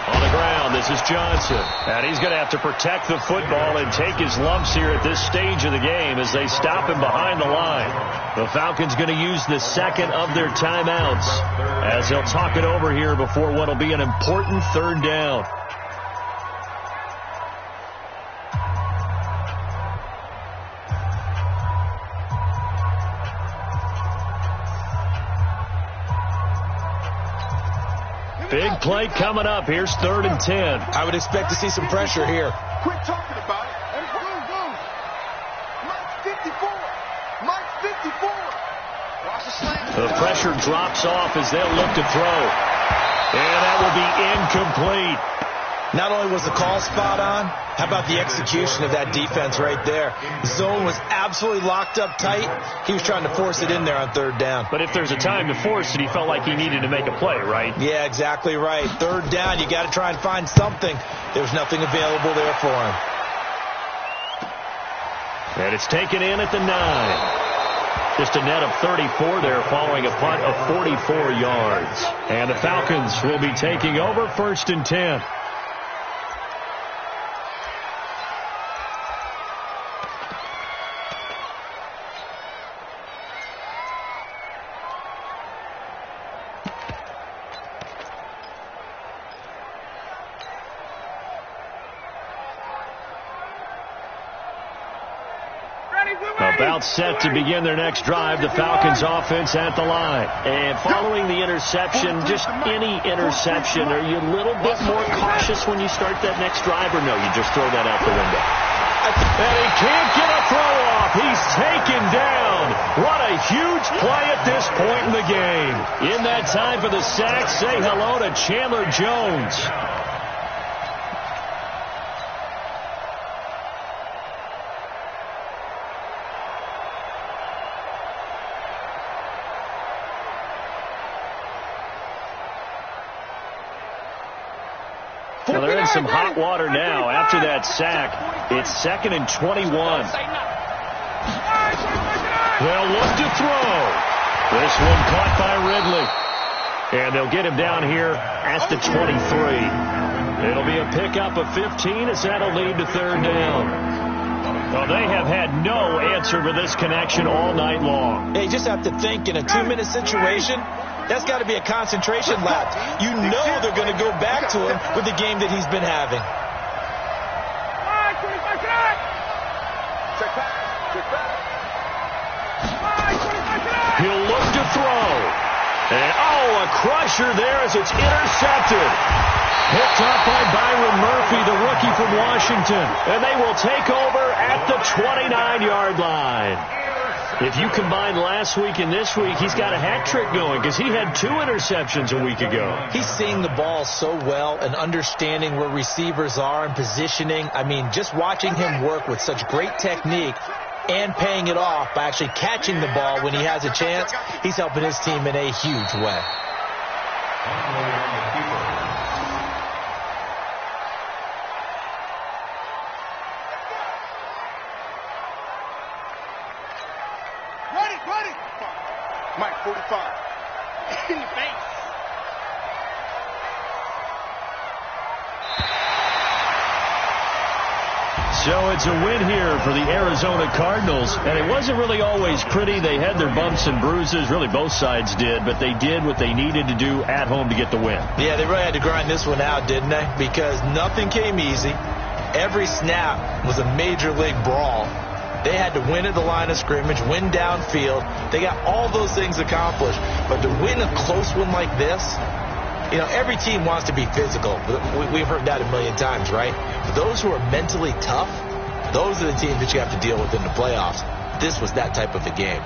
On the ground, the this is Johnson. And he's going to have to protect the football and take his lumps here at this stage of the game as they stop him behind the line. The Falcons going to use the second of their timeouts as they'll talk it over here before what will be an important third down. Big play coming up. Here's 3rd and 10. I would expect to see some pressure here. Quit talking about it. And boom. Mike's 54. Mike's 54. Watch the slant. The pressure drops off as they'll look to throw. And that will be incomplete. Not only was the call spot on, how about the execution of that defense right there? The zone was absolutely locked up tight. He was trying to force it in there on 3rd down. But if there's a time to force it, he felt like he needed to make a play, right? Yeah, exactly right. 3rd down, you got to try and find something. There's nothing available there for him. And it's taken in at the 9. Just a net of 34 there following a punt of 44 yards. And the Falcons will be taking over 1st and 10. About set to begin their next drive. The Falcons offense at the line. And following the interception, just any interception, are you a little bit more cautious when you start that next drive, or no, you just throw that out the window? And he can't get a throw off. He's taken down. What a huge play at this point in the game. In that time for the sack, say hello to Chandler Jones. Well, they're in some hot water now after that sack. It's 2nd and 21. They'll look to throw. This one caught by Ridley. And they'll get him down here at the 23. It'll be a pickup of 15 as that'll lead to 3rd down. Well, they have had no answer for this connection all night long. Yeah, you just have to think in a 2-minute situation, that's got to be a concentration lapse. You know they're going to go back to him with the game that he's been having. He'll look to throw. And, a crusher there as it's intercepted. Picked up by Byron Murphy, the rookie from Washington. And they will take over at the 29-yard line. If you combine last week and this week, he's got a hat trick going because he had 2 interceptions a week ago. He's seeing the ball so well and understanding where receivers are and positioning. I mean, just watching him work with such great technique and paying it off by actually catching the ball when he has a chance, he's helping his team in a huge way. Mike, 45. In the face. So it's a win here for the Arizona Cardinals, and it wasn't really always pretty. They had their bumps and bruises, really both sides did, but they did what they needed to do at home to get the win. Yeah, they really had to grind this one out, didn't they? Because nothing came easy. Every snap was a major league brawl. They had to win at the line of scrimmage, win downfield. They got all those things accomplished. But to win a close one like this, you know, every team wants to be physical. We've heard that a million times, right? But those who are mentally tough, those are the teams that you have to deal with in the playoffs. This was that type of a game.